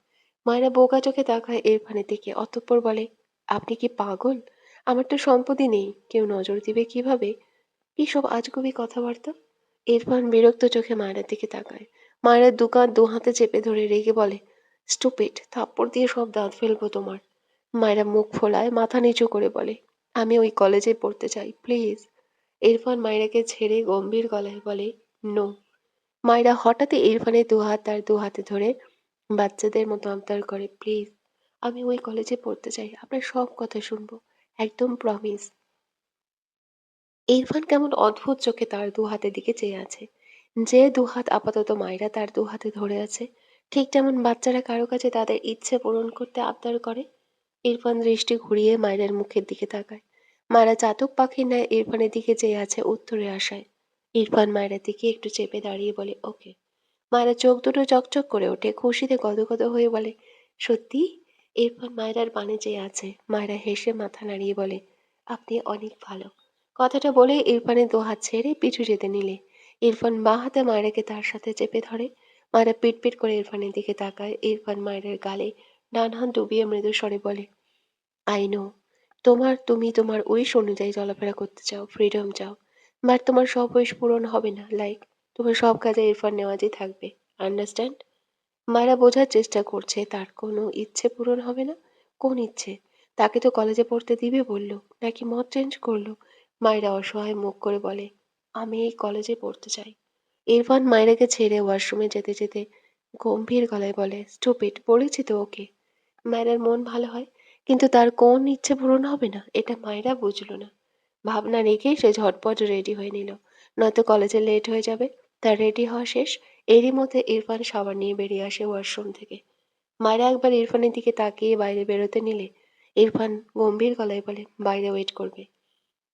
মায়েরা বোকা চোখে তাকায় ইরফানের দিকে। অতঃপর বলে, আপনি কি পাগল? আমার তো সম্পত্তি নেই, কেউ নজর দিবে কিভাবে? কি সব আজগুবি কথাবার্তা। ইরফান বিরক্ত চোখে মায়ের দিকে তাকায়। মায়ের দুকান দু হাতে চেপে ধরে রেগে বলে, স্টুপিড, থাপ্পড় দিয়ে সব দাঁত ফেলবো তোমার। মায়েরা মুখ ফোলায়, মাথা নিচু করে বলে, আমি ওই কলেজে পড়তে চাই, প্লিজ। ইরফান মায়রাকে ছেড়ে গম্ভীর গলায় বলে, নো। মায়রা হঠাৎই ইরফানের দুহাত তার দু হাতে ধরে বাচ্চাদের মতো আবদার করে, প্লিজ, আমি ওই কলেজে পড়তে চাই, আপনার সব কথা শুনবো, একদম প্রমিস। ইরফান কেমন অদ্ভুত চোখে তার দু হাতের দিকে চেয়ে আছে। যে দুহাত আপাতত মায়রা তার দু হাতে ধরে আছে, ঠিক যেমন বাচ্চারা কারো কাছে তাদের ইচ্ছে পূরণ করতে আবদার করে। ইরফান দৃষ্টি ঘুরিয়ে মায়রার মুখের দিকে তাকায়। মায়রা চাতক পাখির ন্যায় ইরফানের দিকে চেয়ে আছে উত্তরে আসায়। ইরফান মায়রার দিকে একটু চেপে দাঁড়িয়ে বলে, ওকে। মায়রা চোখ দুটো চকচক করে ওঠে, খুশিতে গদগদ হয়ে বলে, সত্যি? ইরফান মায়রার পানে চেয়ে আছে। মায়রা হেসে মাথা নাড়িয়ে বলে, আপনি অনেক ভালো। কথাটা বলে ইরফানের দু হাত ছেড়ে পিছু যেতে নিলে ইরফান বাঁ হাতে মায়রাকে তার সাথে চেপে ধরে। মায়রা পিটপিট করে ইরফানের দিকে তাকায়। ইরফান মায়রার গালে ডান হাত ডুবিয়ে মৃদু স্বরে বলে, আই নো, তুমি তোমার উইশ অনুযায়ী চলাফেরা করতে চাও, ফ্রিডম চাও। বাট তোমার সব উইশ পূরণ হবে না। লাইক, তোমার সব কাজে ইরফান নেওয়াজই থাকবে। আন্ডারস্ট্যান্ড? মায়েরা বোঝার চেষ্টা করছে তার কোনো ইচ্ছে পূরণ হবে না। কোন ইচ্ছে? তাকে তো কলেজে পড়তে দিবে বলল, নাকি মত চেঞ্জ করলো? মায়েরা অসহায় মুখ করে বলে, আমি এই কলেজে পড়তে চাই। ইরফান মায়েরাকে ছেড়ে ওয়াশরুমে যেতে যেতে গম্ভীর গলায় বলে, স্টুপিড, বলেছি তো ওকে। মায়েরার মন ভালো হয়, কিন্তু তার কোন ইচ্ছে পূরণ হবে না এটা মায়েরা বুঝলো না। ভাবনা রেখেই সে ঝটপট রেডি হয়ে নিল, নয়তো কলেজে লেট হয়ে যাবে। তার রেডি হওয়া শেষ। এরই মধ্যে ইরফান সাবান নিয়ে বেরিয়ে আসে ওয়াশরুম থেকে। মায়েরা একবার ইরফানের দিকে তাকিয়ে বাইরে বেরোতে নিলে ইরফান গম্ভীর গলায় বলে, বাইরে ওয়েট করবে।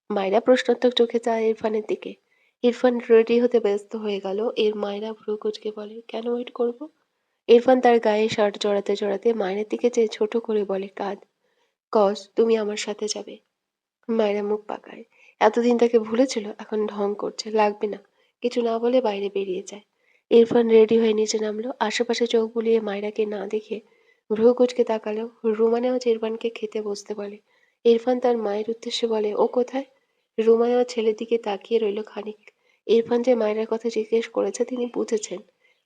মায়েরা প্রশ্নোত্তর চোখে চায় ইরফানের দিকে। ইরফান রেডি হতে ব্যস্ত হয়ে গেল। এর মায়েরা ভ্রু কুঁচকে বলে, কেন ওয়েট করব? ইরফান তার গায়ে শার্ট জড়াতে জড়াতে মায়ের দিকে চেয়ে ছোট করে বলে, কাঁদ, কজ তুমি আমার সাথে যাবে। মায়েরা মুখ পাকায়। এতদিন তাকে ভুলেছিল, এখন ঢং করছে, লাগবে না। কিছু না বলে বাইরে বেরিয়ে যায়। ইরফান রেডি হয়ে নিচে নামলো। আশেপাশে চোখ বুলিয়ে মায়রাকে না দেখে ভ্রু কুঁচকে তাকালো। রুমা নেওয়াজ ইরফানকে খেতে বসতে বলে। ইরফান তার মায়ের উদ্দেশ্যে বলে, ও কোথায়? রুমা নেওয়াজ ছেলের দিকে তাকিয়ে রইল খানিক। ইরফান যে মায়রার কথা জিজ্ঞেস করেছে তিনি বুঝেছেন।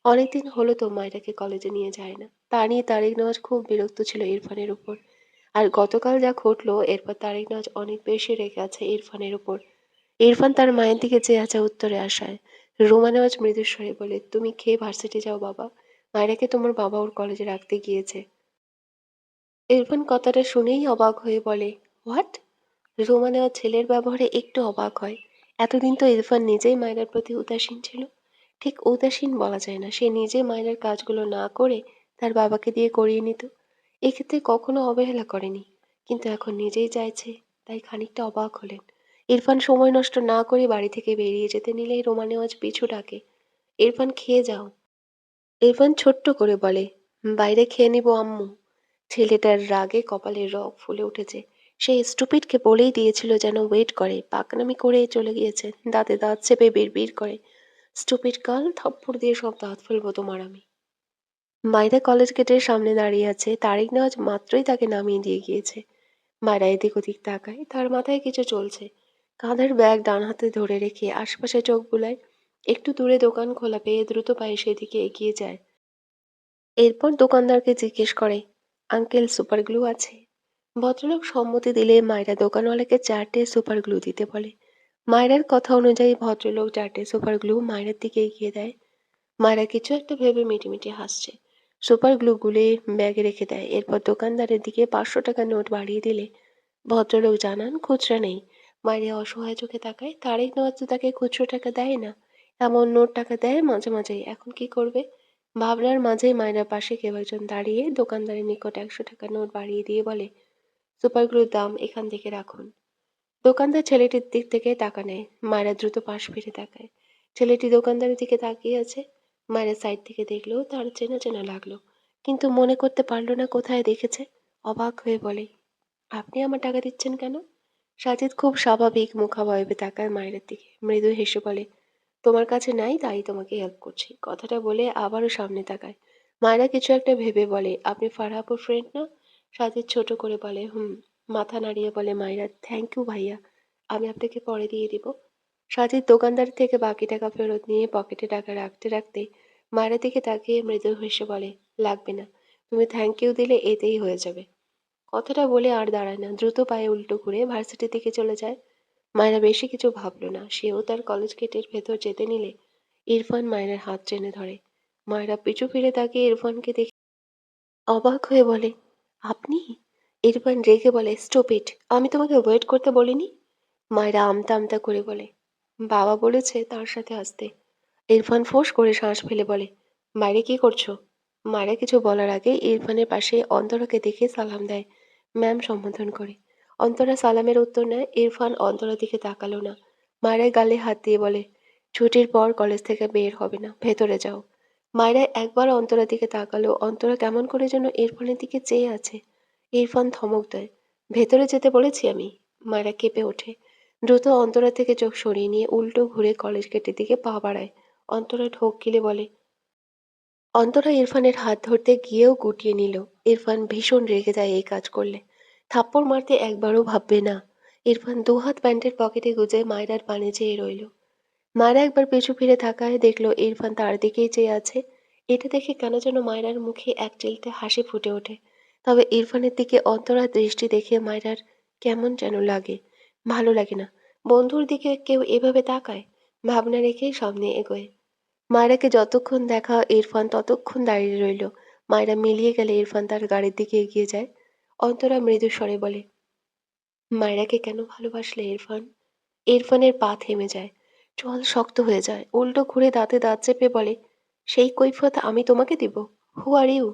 অনেকদিন হলো তো মায়রাকে কলেজে নিয়ে যায় না। তা নিয়ে তারিক নেওয়াজ খুব বিরক্ত ছিল ইরফানের উপর। আর গতকাল যা ঘটলো এরপর তারিক নাজ অনেক বেশি রেগে আছে ইরফানের উপর। ইরফান তার মায়ের দিকে চেয়ে আছে উত্তরে আসায়। রুমা নেওয়াজ মৃদুস্বরে বলে, তুমি খেয়ে ভার্সিটি যাও বাবা, মায়েরাকে তোমার বাবা ওর কলেজে রাখতে গিয়েছে। ইরফান কথাটা শুনেই অবাক হয়ে বলে, হোয়াট? রুমা নেওয়াজ ছেলের ব্যবহারে একটু অবাক হয়। এতদিন তো ইরফান নিজেই মায়রার প্রতি উদাসীন ছিল। ঠিক উদাসীন বলা যায় না, সে নিজে মায়রার কাজগুলো না করে তার বাবাকে দিয়ে করিয়ে নিত। এক্ষেত্রে কখনো অবহেলা করেনি, কিন্তু এখন নিজেই চাইছে, তাই খানিকটা অবাক হলেন। ইরফান সময় নষ্ট না করে বাড়ি থেকে বেরিয়ে যেতে নিলেই রোমা নেওয়াজ পিছু ডাকে, ইরফান খেয়ে যাও। ইরফান ছোট্ট করে বলে, বাইরে খেয়ে নিব আম্মু। ছেলেটার রাগে কপালে রগ ফুলে উঠেছে। সে স্টুপিডকে বলেই দিয়েছিল যেন ওয়েট করে, পাকনামি করে চলে গিয়েছে, দাঁতে দাঁত চেপে বিড়বিড় করে, স্টুপিড গার্ল, থাপ্পড় দিয়ে সব দাঁত ফেলবো তোমার আমি। মাইরা কলেজ গেটের সামনে দাঁড়িয়ে আছে। তারিক নেওয়াজ মাত্রই তাকে নামিয়ে দিয়ে গিয়েছে। মায়েরা এদিক ওদিক তাকায়, তার মাথায় কিছু চলছে। কাঁধের ব্যাগ ডান হাতে ধরে রেখে আশপাশে চোখ বুলায়। একটু দূরে দোকান খোলা পেয়ে দ্রুত পায়ে সেদিকে এগিয়ে যায়। এরপর দোকানদারকে জিজ্ঞেস করে, আঙ্কেল সুপার গ্লু আছে? ভদ্রলোক সম্মতি দিলে মায়েরা দোকানওয়ালাকে 4টে সুপার গ্লু দিতে বলে। মায়েরার কথা অনুযায়ী ভদ্রলোক 4টে সুপার গ্লু মায়েরার দিকে এগিয়ে দেয়। মায়েরা কিছু একটা ভেবে মিটিমিটি হাসছে। সুপার গ্লু গুলে ব্যাগে রেখে দেয়। এরপর দোকানদারের দিকে 500 টাকা নোট বাড়িয়ে দিলে ভদ্রলোক জানান খুচরা নেই। মায়েরা অসহায় চোখে তাকায়। তারেক নেওয়াজ তো তাকে খুচরো টাকা দেয় না, এমন নোট টাকা দেয় মাঝে মাঝেই। এখন কি করবে? ভাবনার মাঝেই মায়েরার পাশে কেউ একজন দাঁড়িয়ে দোকানদারের নিকট 100 টাকা নোট বাড়িয়ে দিয়ে বলে, সুপার গ্লুর দাম এখান থেকে রাখুন। দোকানদার ছেলেটির দিক থেকে টাকা নেয়। মায়েরা দ্রুত পাশ ফিরে তাকায়। ছেলেটি দোকানদারের দিকে তাকিয়ে আছে। মায়েরা সাইড থেকে দেখলেও তার চেনা চেনা লাগলো, কিন্তু মনে করতে পারলো না কোথায় দেখেছে। অবাক হয়ে বলে, আপনি আমার টাকা দিচ্ছেন কেন? সাজিদ খুব স্বাভাবিক মুখাবয়বে তাকায় মায়ের দিকে, মৃদু হেসে বলে, তোমার কাছে নাই তাই তোমাকে হেল্প করছি। কথাটা বলে আবারও সামনে তাকায়। মায়েরা কিছু একটা ভেবে বলে, আপনি ফারহাপুর ফ্রেন্ড না? সাজিদ ছোট করে বলে, হুম। মাথা নাড়িয়ে বলে মায়েরা, থ্যাংক ইউ ভাইয়া, আমি আপনাকে পরে দিয়ে দিব। সাজিদ দোকানদার থেকে বাকি টাকা ফেরত নিয়ে পকেটে টাকা রাখতে রাখতে মায়ের দিকে তাকিয়ে মৃদু হেসে বলে, লাগবে না, তুমি থ্যাংক ইউ দিলে এতেই হয়ে যাবে। কথাটা বলে আর দাঁড়ায় না, দ্রুত পায়ে উল্টো ঘুরে ভার্সিটির দিকে চলে যায়। মায়েরা বেশি কিছু ভাবলো না, সেও তার কলেজ গেটের ভেতর যেতে নিলে ইরফান মায়ের হাত টেনে ধরে। মায়েরা পিছু ফিরে তাকিয়ে ইরফানকে দেখে অবাক হয়ে বলে, আপনি? ইরফান রেগে বলে, স্টুপিড, আমি তোমাকে ওয়েট করতে বলিনি। মায়েরা আমতা আমতা করে বলে, বাবা বলেছে তার সাথে আসতে। ইরফান ফোঁস করে শ্বাস ফেলে বলে, বাইরে কি করছো? মায়েরা কিছু বলার আগে ইরফানের পাশে অন্তরাকে দেখে সালাম দেয়, ম্যাম সম্বোধন করে। অন্তরা সালামের উত্তর নেয়। ইরফান অন্তরার দিকে তাকালো না। মায়েরা গালে হাত দিয়ে বলে, ছুটির পর কলেজ থেকে বের হবে না, ভেতরে যাও। মায়েরা একবার অন্তরার দিকে তাকালো। অন্তরা কেমন করে যেন ইরফানের দিকে চেয়ে আছে। ইরফান ধমক দেয়, ভেতরে যেতে বলেছি আমি। মায়েরা কেঁপে ওঠে। দ্রুত অন্তরা থেকে চোখ সরিয়ে নিয়ে উল্টো ঘুরে কলেজ গেটের দিকে পা বাড়ায়। অন্তরা ঢোক গিলে বলে, অন্তরা ইরফানের হাত ধরতে গিয়েও গুটিয়ে নিল। ইরফান ভীষণ রেগে যায় এই কাজ করলে। থাপ্পড় মারতে একবারও ভাববে না। ইরফান দুহাত প্যান্টের পকেটে গুজে মায়রার পানে চেয়ে রইল। মায়রা একবার পিছু ফিরে তাকায়, দেখলো ইরফান তার দিকেই চেয়ে আছে। এটা দেখে কেন যেন মায়রার মুখে এক চিলতে হাসি ফুটে ওঠে। তবে ইরফানের দিকে অন্তরার দৃষ্টি দেখে মায়রার কেমন যেন লাগে। ভালো লাগে না। বন্ধুর দিকে কেউ এভাবে তাকায়? ভাবনা রেখেই সামনে এগোয়। মায়রাকে যতক্ষণ দেখা ইরফান ততক্ষণ দাঁড়িয়ে রইল। মায়রা মিলিয়ে গেলে ইরফান তার গাড়ির দিকে এগিয়ে যায়। অন্তরা মৃদু স্বরে বলে, মায়রাকে কেন ভালোবাসলে ইরফান? ইরফানের পা থেমে যায়। চোয়াল শক্ত হয়ে যায়। উল্টো ঘুরে দাঁতে দাঁত চেপে বলে, সেই কৈফিয়ত আমি তোমাকে দিব? হু আর ইউ?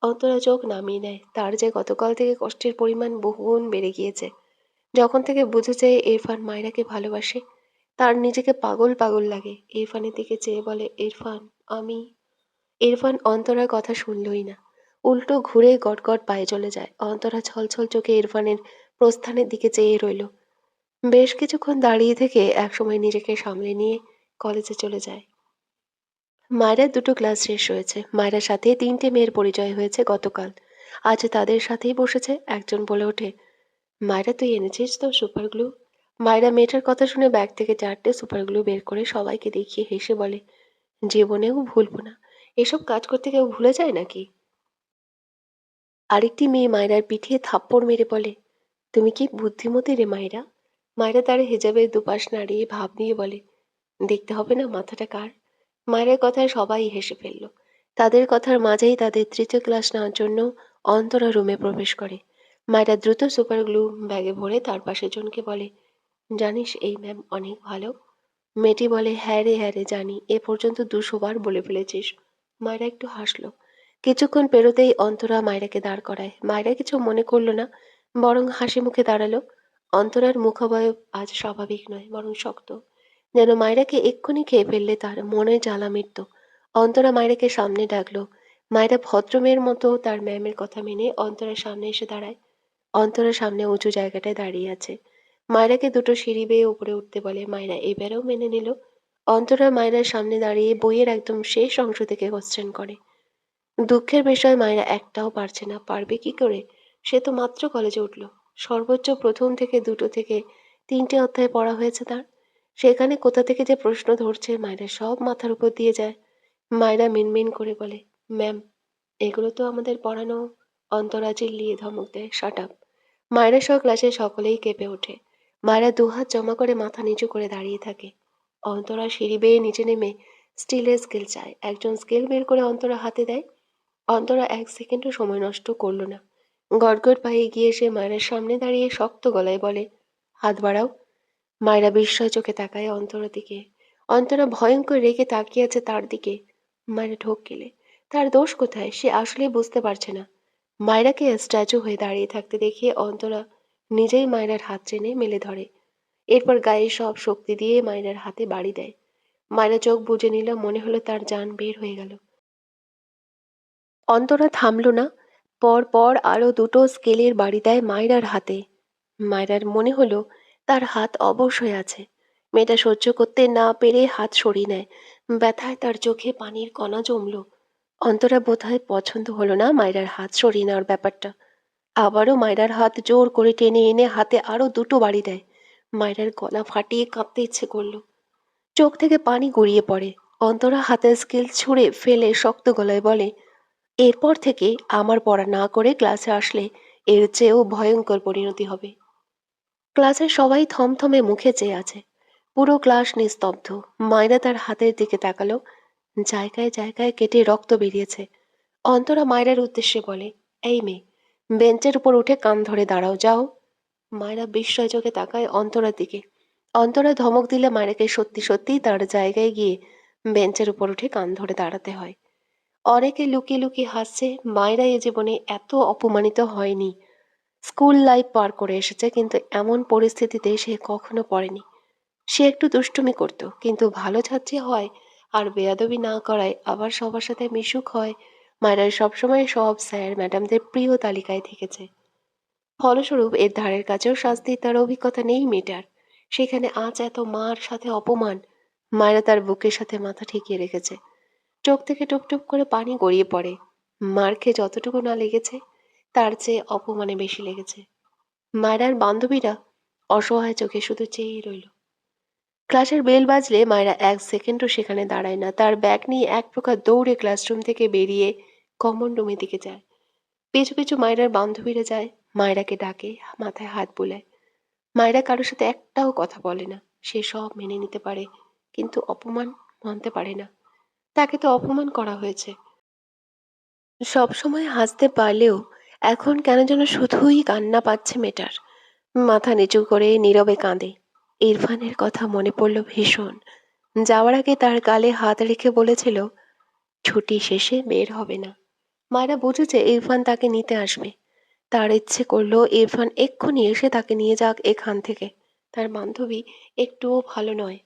অন্তরা চোখ নামিয়ে নেয়। তার যে গতকাল থেকে কষ্টের পরিমাণ বহুগুণ বেড়ে গিয়েছে। যখন থেকে বুঝেছে ইরফান মায়রাকে ভালোবাসে, তার নিজেকে পাগল পাগল লাগে। ইরফানের দিকে চেয়ে বলে, ইরফান, আমি। ইরফান অন্তরার কথা শুনলই না। উল্টো ঘুরে গটগট পায়ে চলে যায়। অন্তরা ছলছল চোখে ইরফানের প্রস্থানের দিকে চেয়ে রইল। বেশ কিছুক্ষণ দাঁড়িয়ে থেকে একসময় নিজেকে সামলে নিয়ে কলেজে চলে যায়। মায়রার দুটো ক্লাস শেষ হয়েছে। মায়রার সাথে তিনটে মেয়ের পরিচয় হয়েছে গতকাল। আজ তাদের সাথেই বসেছে। একজন বলে ওঠে, মায়রা, তুই এনেছিস তো সুপার গ্লু? মায়রা মেয়েটার কথা শুনে ব্যাগ থেকে 4টে সুপার গ্লু বের করে সবাইকে দেখিয়ে হেসে বলে, জীবনেও ভুলবো না। এসব কাজ করতে কেউ ভুলে যায় নাকি? আরেকটি মেয়ে মায়রার পিঠে থাপ্পড় মেরে বলে, তুমি কি বুদ্ধিমতী রে মায়রা? মায়রা তার হেজাবের দুপাশ নাড়িয়ে ভাব নিয়ে বলে, দেখতে হবে না মাথাটা কার? মায়ের কথায় সবাই হেসে ফেলল। তাদের কথার মাঝেই তাদের তৃতীয় ক্লাস নেওয়ার জন্য অন্তরা রুমে প্রবেশ করে। মায়েরা দ্রুত সুপার গ্লু ব্যাগে ভরে তার পাশে জনকে বলে, জানিস এই ম্যাম অনেক ভালো? মেয়েটি বলে, হ্যাঁ রে জানি, এ পর্যন্ত 200 বার বলে ফেলেছিস। মায়েরা একটু হাসলো। কিছুক্ষণ পেরোতেই অন্তরা মায়রাকে দাঁড় করায়। মায়রা কিছু মনে করলো না, বরং হাসি মুখে দাঁড়ালো। অন্তরার মুখাবয়ব আজ স্বাভাবিক নয়, বরং শক্ত, যেন মায়রাকে এক্ষুনি খেয়ে ফেললে তার মনের জ্বালা মিটত। অন্তরা মায়রাকে সামনে ডাকলো। মায়রা ভদ্রমেয়ের মতো তার ম্যামের কথা মেনে অন্তরার সামনে এসে দাঁড়ায়। অন্তরার সামনে উঁচু জায়গাটায় দাঁড়িয়ে আছে। মায়রাকে দুটো সিঁড়ি বেয়ে উপরে উঠতে বলে। মায়রা এবারেও মেনে নিল। অন্তরা মায়রার সামনে দাঁড়িয়ে বইয়ের একদম শেষ অংশ থেকে কোশ্চেন করে। দুঃখের বিষয়, মায়রা একটাও পারছে না। পারবে কি করে? সে তো মাত্র কলেজে উঠল। সর্বোচ্চ প্রথম থেকে 2 থেকে 3টে অধ্যায় পড়া হয়েছে তার। সেখানে কোথা থেকে যে প্রশ্ন ধরছে মায়রা সব মাথার উপর দিয়ে যায়। মায়রা মিনমিন করে বলে, ম্যাম, এগুলো তো আমাদের পড়ানো। অন্তরা চিল্লিয়ে ধমক দেয়, শাট আপ। মায়রা সহ ক্লাসে সকলেই কেঁপে ওঠে। মায়রা দুহাত জমা করে মাথা নিচু করে দাঁড়িয়ে থাকে। অন্তরা সিঁড়ি বেয়ে নিচে নেমে স্টিলের স্কেল চায়। একজন স্কেল বের করে অন্তরা হাতে দেয়। অন্তরা 1 সেকেন্ডও সময় নষ্ট করল না। গড়গড় পায়ে এগিয়ে এসে মায়রার সামনে দাঁড়িয়ে শক্ত গলায় বলে, হাত বাড়াও। মায়রা বিস্ময় চোখে তাকায় অন্তরার দিকে। অন্তরা ভয়ঙ্কর রেগে তাকিয়ে আছে তার দিকে। মায়রা ঢোক গেলে। তার দোষ কোথায় সে আসলেই বুঝতে পারছে না। মায়রাকে স্ট্যাচু হয়ে দাঁড়িয়ে থাকতে দেখে অন্তরা নিজেই মায়রার হাত টেনে মেলে ধরে। এরপর গায়ে সব শক্তি দিয়ে মায়রার হাতে বাড়ি দেয়। মায়রা চোখ বুজে নিল, মনে হলো তার জান বের হয়ে গেল। অন্তরা থামল না। পর পর আরো দুটো স্কেলের বাড়ি দেয় মায়রার হাতে। মায়রার মনে হলো তার হাত অবশ হয়ে আছে। মেয়েটা সহ্য করতে না পেরে হাত সরিয়ে নেয়। ব্যথায় তার চোখে পানির কণা জমল। অন্তরা বোধহয় পছন্দ হলো না মায়রার হাত সরিয়ে নেওয়ার ব্যাপারটা। আবারও মায়রার হাত জোর করে টেনে এনে হাতে আরো দুটো বাড়ি দেয়। মায়রার গলা ফাটিয়ে কাঁদতে ইচ্ছে করলো। চোখ থেকে পানি গড়িয়ে পড়ে। অন্তরা হাতের স্কেল ছুঁড়ে ফেলে শক্ত গলায় বলে, এরপর থেকে আমার পড়া না করে ক্লাসে আসলে এর চেয়েও ভয়ঙ্কর পরিণতি হবে। ক্লাসের সবাই থমথমে মুখে চেয়ে আছে। পুরো ক্লাস নিস্তব্ধ। মায়রা তার হাতের দিকে তাকালো। জায়গায় জায়গায় কেটে রক্ত বেরিয়েছে। অন্তরা মায়রার উদ্দেশ্যে বলে, এই মেয়ে, বেঞ্চের উপর উঠে কান ধরে দাঁড়াও, যাও। মায়রা বিস্ময় চোখে তাকায় অন্তরার দিকে। অন্তরা ধমক দিলে মায়রাকে সত্যি সত্যি তার জায়গায় গিয়ে বেঞ্চের উপর উঠে কান ধরে দাঁড়াতে হয়। অনেকে লুকিয়ে লুকিয়ে হাসছে। মায়রা এ জীবনে এত অপমানিত হয়নি। স্কুল লাইফ পার করে এসেছে, কিন্তু এমন পরিস্থিতিতে সে কখনো পড়েনি। সে একটু দুষ্টুমি করত, কিন্তু ভালো ছাত্রী হয় আর বেয়াদবি না করায় আবার সবার সাথে মিশুক হয়। মায়রা সবসময় সব স্যার ম্যাডামদের প্রিয় তালিকায় থেকেছে। ফলস্বরূপ এর ধারের কাছেও শাস্তির তার অভিজ্ঞতা নেই মেয়েটার। সেখানে আজ এত মার সাথে অপমান। মায়রা তার বুকের সাথে মাথা ঠেকিয়ে রেখেছে। চোখ থেকে টুপটুপ করে পানি গড়িয়ে পড়ে। মার খেয়ে যতটুকু না লেগেছে, তার চেয়ে অপমানে বেশি লেগেছে। মায়রার বান্ধবীরা অসহায় চোখে শুধু চেয়েই রইল। ক্লাসের বেল বাজলে মায়রা 1 সেকেন্ডও সেখানে দাঁড়ায় না। তার ব্যাগ নিয়ে এক প্রকার দৌড়ে ক্লাসরুম থেকে বেরিয়ে কমন রুমের দিকে যায়। পিছু পিছু মায়রার বান্ধবীরা যায়, মায়রাকে ডাকে, মাথায় হাত বুলায়। মায়রা কারোর সাথে একটাও কথা বলে না। সে সব মেনে নিতে পারে, কিন্তু অপমান মানতে পারে না। তাকে তো অপমান করা হয়েছে। সবসময় হাসতে পারলেও এখন কেন যেন শুধুই কান্না পাচ্ছে মেয়েটার। মাথা নিচু করে নীরবে কাঁদে। ইরফানের কথা মনে পড়ল ভীষণ। যাওয়ার আগে তার গালে হাত রেখে বলেছিল, ছুটি শেষে বের হবে না। মায়েরা বুঝেছে ইরফান তাকে নিতে আসবে। তার ইচ্ছে করলো ইরফান এক্ষুনি এসে তাকে নিয়ে যাক এখান থেকে। তার বান্ধবী একটুও ভালো নয়।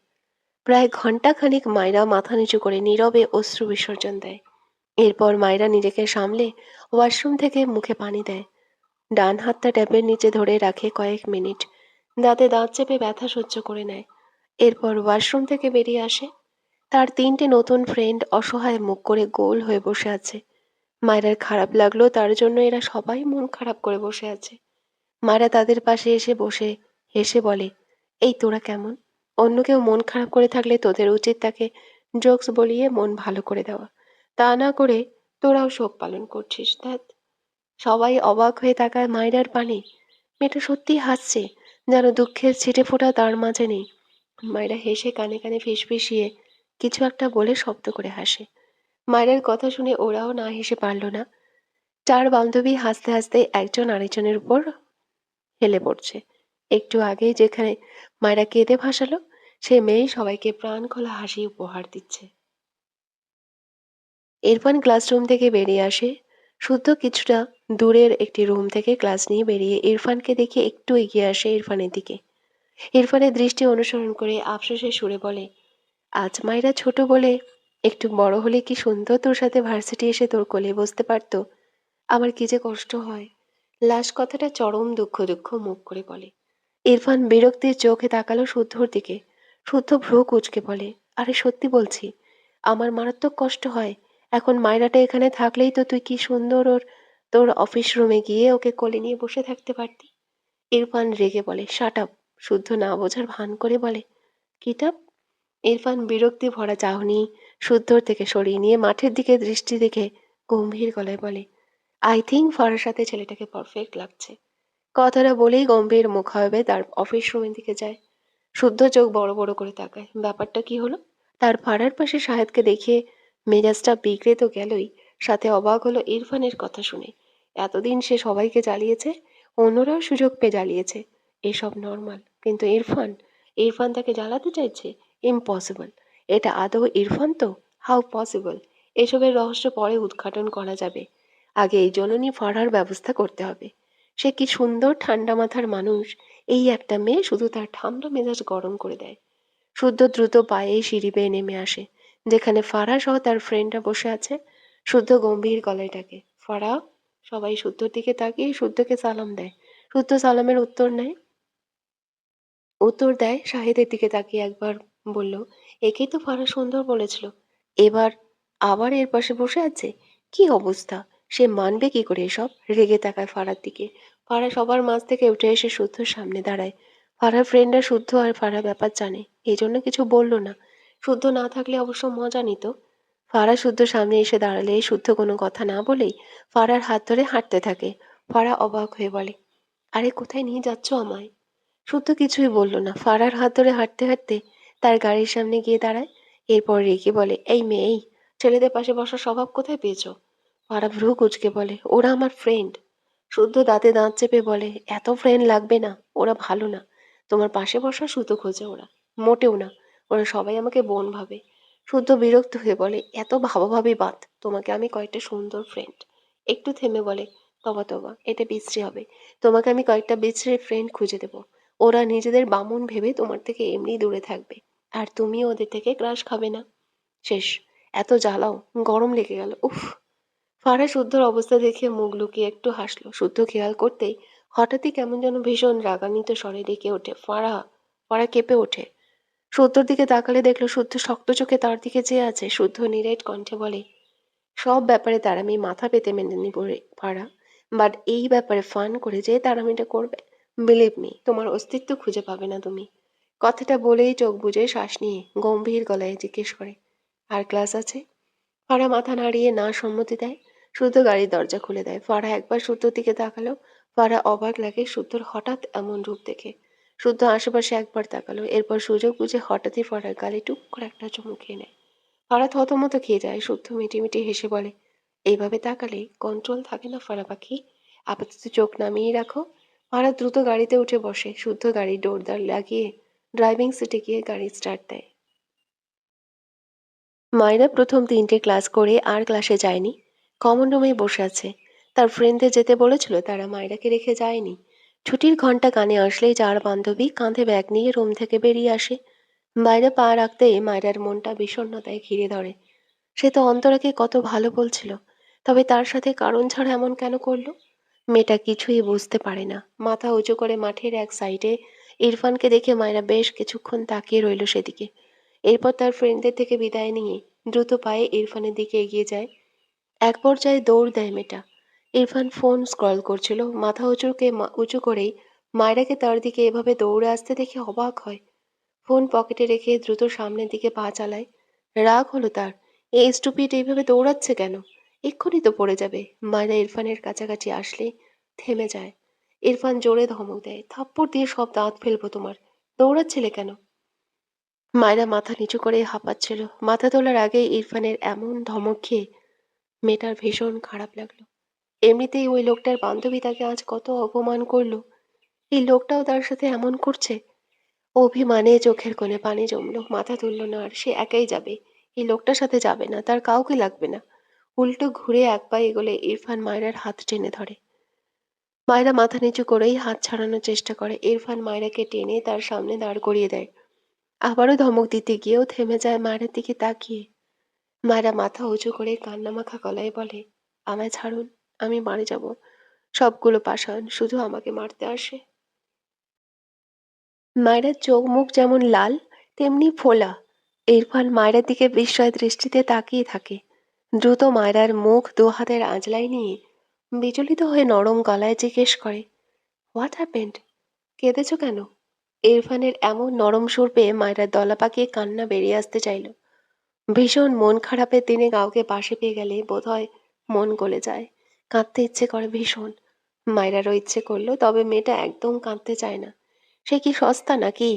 প্রায় ঘন্টাখানিক মায়রা মাথা নিচু করে নীরবে অশ্রু বিসর্জন দেয়। এরপর মায়রা নিজেকে সামলে ওয়াশরুম থেকে মুখে পানি দেয়। ডান হাতটা ট্যাপের নিচে ধরে রাখে কয়েক মিনিট। দাঁতে দাঁত চেপে ব্যথা সহ্য করে নেয়। এরপর ওয়াশরুম থেকে বেরিয়ে আসে। তার ৩টে নতুন ফ্রেন্ড অসহায় মুখ করে গোল হয়ে বসে আছে। মায়রার খারাপ লাগলো তার জন্য এরা সবাই মন খারাপ করে বসে আছে। মায়েরা তাদের পাশে এসে বসে হেসে বলে, এই তোরা কেমন? অন্য কেউ মন খারাপ করে থাকলে তোদের উচিত তাকে জোকস বলিয়ে মন ভালো করে দেওয়া। তা না করে তোরাও শোক পালন করছিস। ধ্যাত। সবাই অবাক হয়ে তাকায় মায়রার পানে। মেয়েটা সত্যিই হাসছে, যেন দুঃখের ছিটে ফোঁটা তার মাঝে নেই। মায়েরা হেসে কানে কানে ফিসফিসিয়ে কিছু একটা বলে শব্দ করে হাসে। মায়ের কথা শুনে ওরাও না হেসে পারল না। ৪ বান্ধবী হাসতে হাসতে একজন আরেকজনের উপর হেলে পড়ছে। একটু আগেই যেখানে মায়েরা কেঁদে ভাসালো, সে মেয়েই সবাইকে প্রাণ খোলা হাসি উপহার দিচ্ছে। ইরফান ক্লাসরুম থেকে বেরিয়ে আসে। শুদ্ধ কিছুটা দূরের একটি রুম থেকে ক্লাস নিয়ে বেরিয়ে ইরফানকে দেখে একটু এগিয়ে আসে ইরফানের দিকে। ইরফানের দৃষ্টি অনুসরণ করে আফসোসের সুরে বলে, আজ মায়েরা ছোট বলে একটু বড় হলে কি সুন্দর তোর সাথে ভার্সিটি এসে তোর কোলে বসতে পারতো। আমার কি যে কষ্ট হয়। লাস্ট কথাটা চরম দুঃখ দুঃখ মুখ করে বলে। ইরফান বিরক্তির চোখে তাকালো শুদ্ধর দিকে। শুদ্ধ ভ্রু কুঁচকে বলে, আরে সত্যি বলছি, আমার মারাত্মক কষ্ট হয়। এখন মায়রাটা এখানে থাকলেই তো তুই কি সুন্দর তোর অফিস রুমে গিয়ে ওকে কোলে নিয়ে বসে থাকতে পারতি। ইরফান রেগে বলে, শাট আপ। শুদ্ধ না বোঝার ভান করে বলে, কিটাপ? ইরফান বিরক্তি ভরা চাহনি শুদ্ধর থেকে সরিয়ে নিয়ে মাঠের দিকে দৃষ্টি রেখে গম্ভীর গলায় বলে, আই থিঙ্ক ফারার সাথে ছেলেটাকে পারফেক্ট লাগছে। কথাটা বলেই গম্ভীর মুখাভাবে তার অফিস রুমের দিকে যায়। শুদ্ধ চোখ বড় বড় করে তাকায়, ব্যাপারটা কি হলো। তার ফাড়ার পাশে শাহেদকে দেখে মেজাজটা বিগড়ে তো গেলই, সাথে অবাক হলো ইরফানের কথা শুনে। এতদিন সে সবাইকে জ্বালিয়েছে, অন্যরাও সুযোগ পেয়ে জ্বালিয়েছে, এসব নর্মাল। কিন্তু ইরফান, ইরফান তাকে জ্বালাতে চাইছে। ইম্পসিবল। এটা আদৌ ইরফান তো? How possible? এসবের রহস্য পরে উদ্ঘাটন করা যাবে। আগে এই জননী ফাড়ার ব্যবস্থা করতে হবে। সে কি সুন্দর ঠান্ডা মাথার মানুষ। এই একটা মেয়ে শুধু তার ঠান্ডা মেজাজ গরম করে দেয়। শুদ্ধ দ্রুত পায়ে সিঁড়ি বেয়ে নেমে আসে, যেখানে ফারাহ সহ তার ফ্রেন্ডরা বসে আছে। শুদ্ধ গম্ভীর গলায় ডাকে, ফারাহ। সবাই শুদ্ধর দিকে তাকিয়ে শুদ্ধকে সালাম দেয়। শুদ্ধ সালামের উত্তর দেয় শাহেদের দিকে তাকিয়ে একবার বলল, একেই তো ফারাহ সুন্দর বলেছিল। এবার আবার এর পাশে বসে আছে। কি অবস্থা! সে মানবে কি করে এসব? রেগে তাকায় ফারার দিকে। ফারাহ সবার মাঝ থেকে উঠে এসে শুদ্ধর সামনে দাঁড়ায়। ফারার ফ্রেন্ডরা শুদ্ধ আর ফারাহ ব্যাপার জানে, এই জন্য কিছু বলল না। শুদ্ধ না থাকলে অবশ্য মজা নিত। ফারাহ শুদ্ধ সামনে এসে দাঁড়ালে শুদ্ধ কোনো কথা না বলেই ফারার হাত ধরে হাঁটতে থাকে। ফারাহ অবাক হয়ে বলে, আরে কোথায় নিয়ে যাচ্ছ আমায়? শুদ্ধ কিছুই বলল না। ফারার হাত ধরে হাঁটতে হাঁটতে তার গাড়ির সামনে গিয়ে দাঁড়ায়। এরপর রেগে বলে, এই মেয়ে, এই ছেলেদের পাশে বসার স্বভাব কোথায় পেয়েছো? ফারা ভ্রু কুঁচকে বলে, ওরা আমার ফ্রেন্ড। শুদ্ধ দাঁতে দাঁত চেপে বলে, এত ফ্রেন্ড লাগবে না, ওরা ভালো না। তোমার পাশে বসার সুতো খোঁজে ওরা। মোটেও না। ওরা সবাই আমাকে বোন ভাবে। শুদ্ধ বিরক্ত হয়ে বলে, এত ভাবাভাবি বাদ, তোমাকে আমি কয়েকটা সুন্দর ফ্রেন্ড। একটু থেমে বলে, তবা তবা, এটা বিশ্রী হবে। তোমাকে আমি কয়েকটা বিশ্রী ফ্রেন্ড খুঁজে দেবো। ওরা নিজেদের বামুন ভেবে তোমার থেকে এমনি দূরে থাকবে। আর তুমিও ওদের থেকে ক্রাশ খাবে না। শেষ। এত জ্বালাও, গরম লেগে গেল, উফ। ফারা শুদ্ধর অবস্থা দেখে মুখ লুকিয়ে একটু হাসলো। শুদ্ধ খেয়াল করতেই হঠাৎই কেমন যেন ভীষণ রাগান্বিত স্বরে ডেকে ওঠে, ফারা। ফারা কেঁপে ওঠে। শুদ্ধর দিকে তাকালে দেখলো শুদ্ধ শক্ত চোখে তার দিকে চেয়ে আছে। শুদ্ধ নিরেট কণ্ঠে বলে, সব ব্যাপারে তার আমি মাথা পেতে মেনে নিব রে ফারা, বাট এই ব্যাপারে ফান করে যে তার আমি এটা করবে, বিলিভ মি, তোমার অস্তিত্ব খুঁজে পাবে না তুমি। কথাটা বলেই চোখ বুজে শ্বাস নিয়ে গম্ভীর গলায় জিজ্ঞেস করে, আর ক্লাস আছে? ফারা মাথা নাড়িয়ে না সম্মতি দেয়। শুদ্ধ গাড়ির দরজা খুলে দেয়। ফারাহ একবার শুদ্ধর দিকে তাকালো। ফারাহ অবাক লাগে শুদ্ধর হঠাৎ এমন রূপ দেখে। শুদ্ধ আশেপাশে একবার তাকালো, এরপর সুযোগ বুঝে হঠাৎই ফারাহর গালে টুক করে একটা চুমু খেয়ে নেয়। ফারাহ থতমত খেয়ে যায়। শুদ্ধ মিটিমিটি হেসে বলে, এইভাবে তাকালে কন্ট্রোল থাকে না ফারাহ পাখি, আপাতত চোখ নামিয়ে রাখো। ফারাহ দ্রুত গাড়িতে উঠে বসে। শুদ্ধ গাড়ির ডোরদার লাগিয়ে ড্রাইভিং সিটে গিয়ে গাড়ি স্টার্ট দেয়। মায়েরা প্রথম ৩টে ক্লাস করে আর ক্লাসে যায়নি। কমন রুমেই বসে আছে। তার ফ্রেন্ডদের যেতে বলেছিল, তারা মায়রাকে রেখে যায়নি। ছুটির ঘন্টা কানে আসলেই ৪ বান্ধবী কাঁধে ব্যাগ নিয়ে রুম থেকে বেরিয়ে আসে। বাইরে পা রাখতেই মায়রার মনটা বিষণ্ণতায় ঘিরে ধরে। সে তো অন্তরাকে কত ভালো বলছিল, তবে তার সাথে কারণ ছাড়া এমন কেন করলো? মেয়েটা কিছুই বুঝতে পারে না। মাথা উঁচু করে মাঠের এক সাইডে ইরফানকে দেখে মায়রা বেশ কিছুক্ষণ তাকিয়ে রইল সেদিকে। এরপর তার ফ্রেন্ডদের থেকে বিদায় নিয়ে দ্রুত পায়ে ইরফানের দিকে এগিয়ে যায়। এক পর্যায়ে দৌড় দেয় মেয়েটা। ইরফান ফোন স্ক্রল করছিল। মাথা উঁচু করেই মায়রাকে তার দিকে এভাবে দৌড়ে আসতে দেখে অবাক হয়। ফোন পকেটে রেখে দ্রুত সামনের দিকে পা চালায়। রাগ হলো তার। এই স্টুপিড এইভাবে দৌড়াচ্ছে কেন? এক্ষুনি তো পড়ে যাবে। মায়রা ইরফানের কাছাকাছি আসলে থেমে যায়। ইরফান জোরে ধমক দেয়, থাপ্পড় দিয়ে সব দাঁত ফেলবো তোমার। দৌড়াচ্ছিলে কেন? মায়রা মাথা নিচু করে হাঁপাচ্ছিল। মাথা তোলার আগেই ইরফানের এমন ধমক খেয়ে মেয়েটার ভীষণ খারাপ লাগলো। এমনিতেই ওই লোকটার বান্ধবী তাকে আজ কত অপমান করলো, এই লোকটাও তার সাথে এমন করছে। অভিমানে চোখের কোণে পানি জমলো। মাথা তুললো না আর। সে একাই যাবে। এই লোকটার সাথে যাবে না, তার কাউকে লাগবে না। উল্টো ঘুরে এক পা এগোলে ইরফান মায়রার হাত টেনে ধরে। মায়রা মাথা নিচু করেই হাত ছাড়ানোর চেষ্টা করে। ইরফান মায়রাকে টেনে তার সামনে দাঁড় করিয়ে দেয়। আবারও ধমক দিতে গিয়েও থেমে যায় মায়ের দিকে তাকিয়ে। মায়েরা মাথা উঁচু করে কান্নামাখা গলায় বলে, আমায় ছাড়ুন, আমি বাড়ি যাব। সবগুলো পাষাণ, শুধু আমাকে মারতে আসে। মায়েরার চোখ মুখ যেমন লাল, তেমনি ফোলা। ইরফান মায়েরার দিকে বিস্ময় দৃষ্টিতে তাকিয়ে থাকে। দ্রুত মায়েরার মুখ দু হাতের আঁচলায় নিয়ে বিচলিত হয়ে নরম গলায় জিজ্ঞেস করে, হোয়াট হ্যাপেন্ড? কেঁদেছ কেন? ইরফানের এমন নরম সুর পেয়ে মায়েরার দলা পাকিয়ে কান্না বেরিয়ে আসতে চাইল। ভীষণ মন খারাপের দিনে কাউকে পাশে পেয়ে গেলে বোধহয় মন গলে যায়। কাঁদতে ইচ্ছে করে ভীষণ। মায়েরারও ইচ্ছে করলো, তবে মেয়েটা একদম কাঁদতে চায় না। সে কি সস্তা নাকি?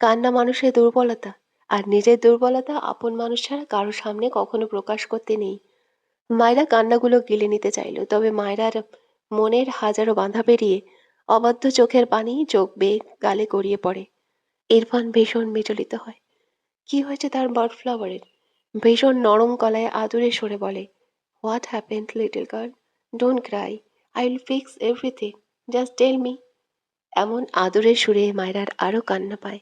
কান্না মানুষের দুর্বলতা, আর নিজের দুর্বলতা আপন মানুষ ছাড়া কারো সামনে কখনো প্রকাশ করতে নেই। মায়েরা কান্নাগুলো গিলে নিতে চাইলো, তবে মায়েরার মনের হাজারো বাধা পেরিয়ে অবাধ্য চোখের পানি চোখ বেয়ে গালে গড়িয়ে পড়ে। ইরফান ভীষণ বিচলিত হয়। কি হয়েছে তার বার্ড ফ্লাওয়ারের? ভীষণ নরম গলায় আদুরে সরে বলে, what happened little girl? Don't cry, I will fix everything, just tell me. এমন আদুরে সুরে মায়রার আরো কান্না পায়।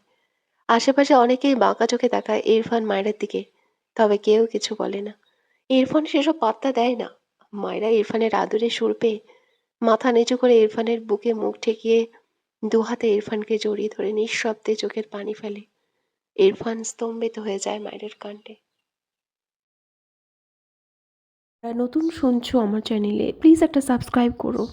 আশেপাশে অনেকেই বাঁকা চোখে তাকায় ইরফান মায়রার দিকে, তবে কেউ কিছু বলে না। ইরফান সেসব পাত্তা দেয় না। মায়রা ইরফানের আদুরে সুর পেয়ে মাথা নিচু করে ইরফানের বুকে মুখ ঠেকিয়ে দু হাতে ইরফানকে জড়িয়ে ধরে নিঃশব্দে চোখের পানি ফেলে। ইরফান স্তম্ভিত হয়ে যায় মায়ের কাণ্ডে। যারা নতুন শুনছো আমার চ্যানেলে, প্লিজ একটা সাবস্ক্রাইব করো।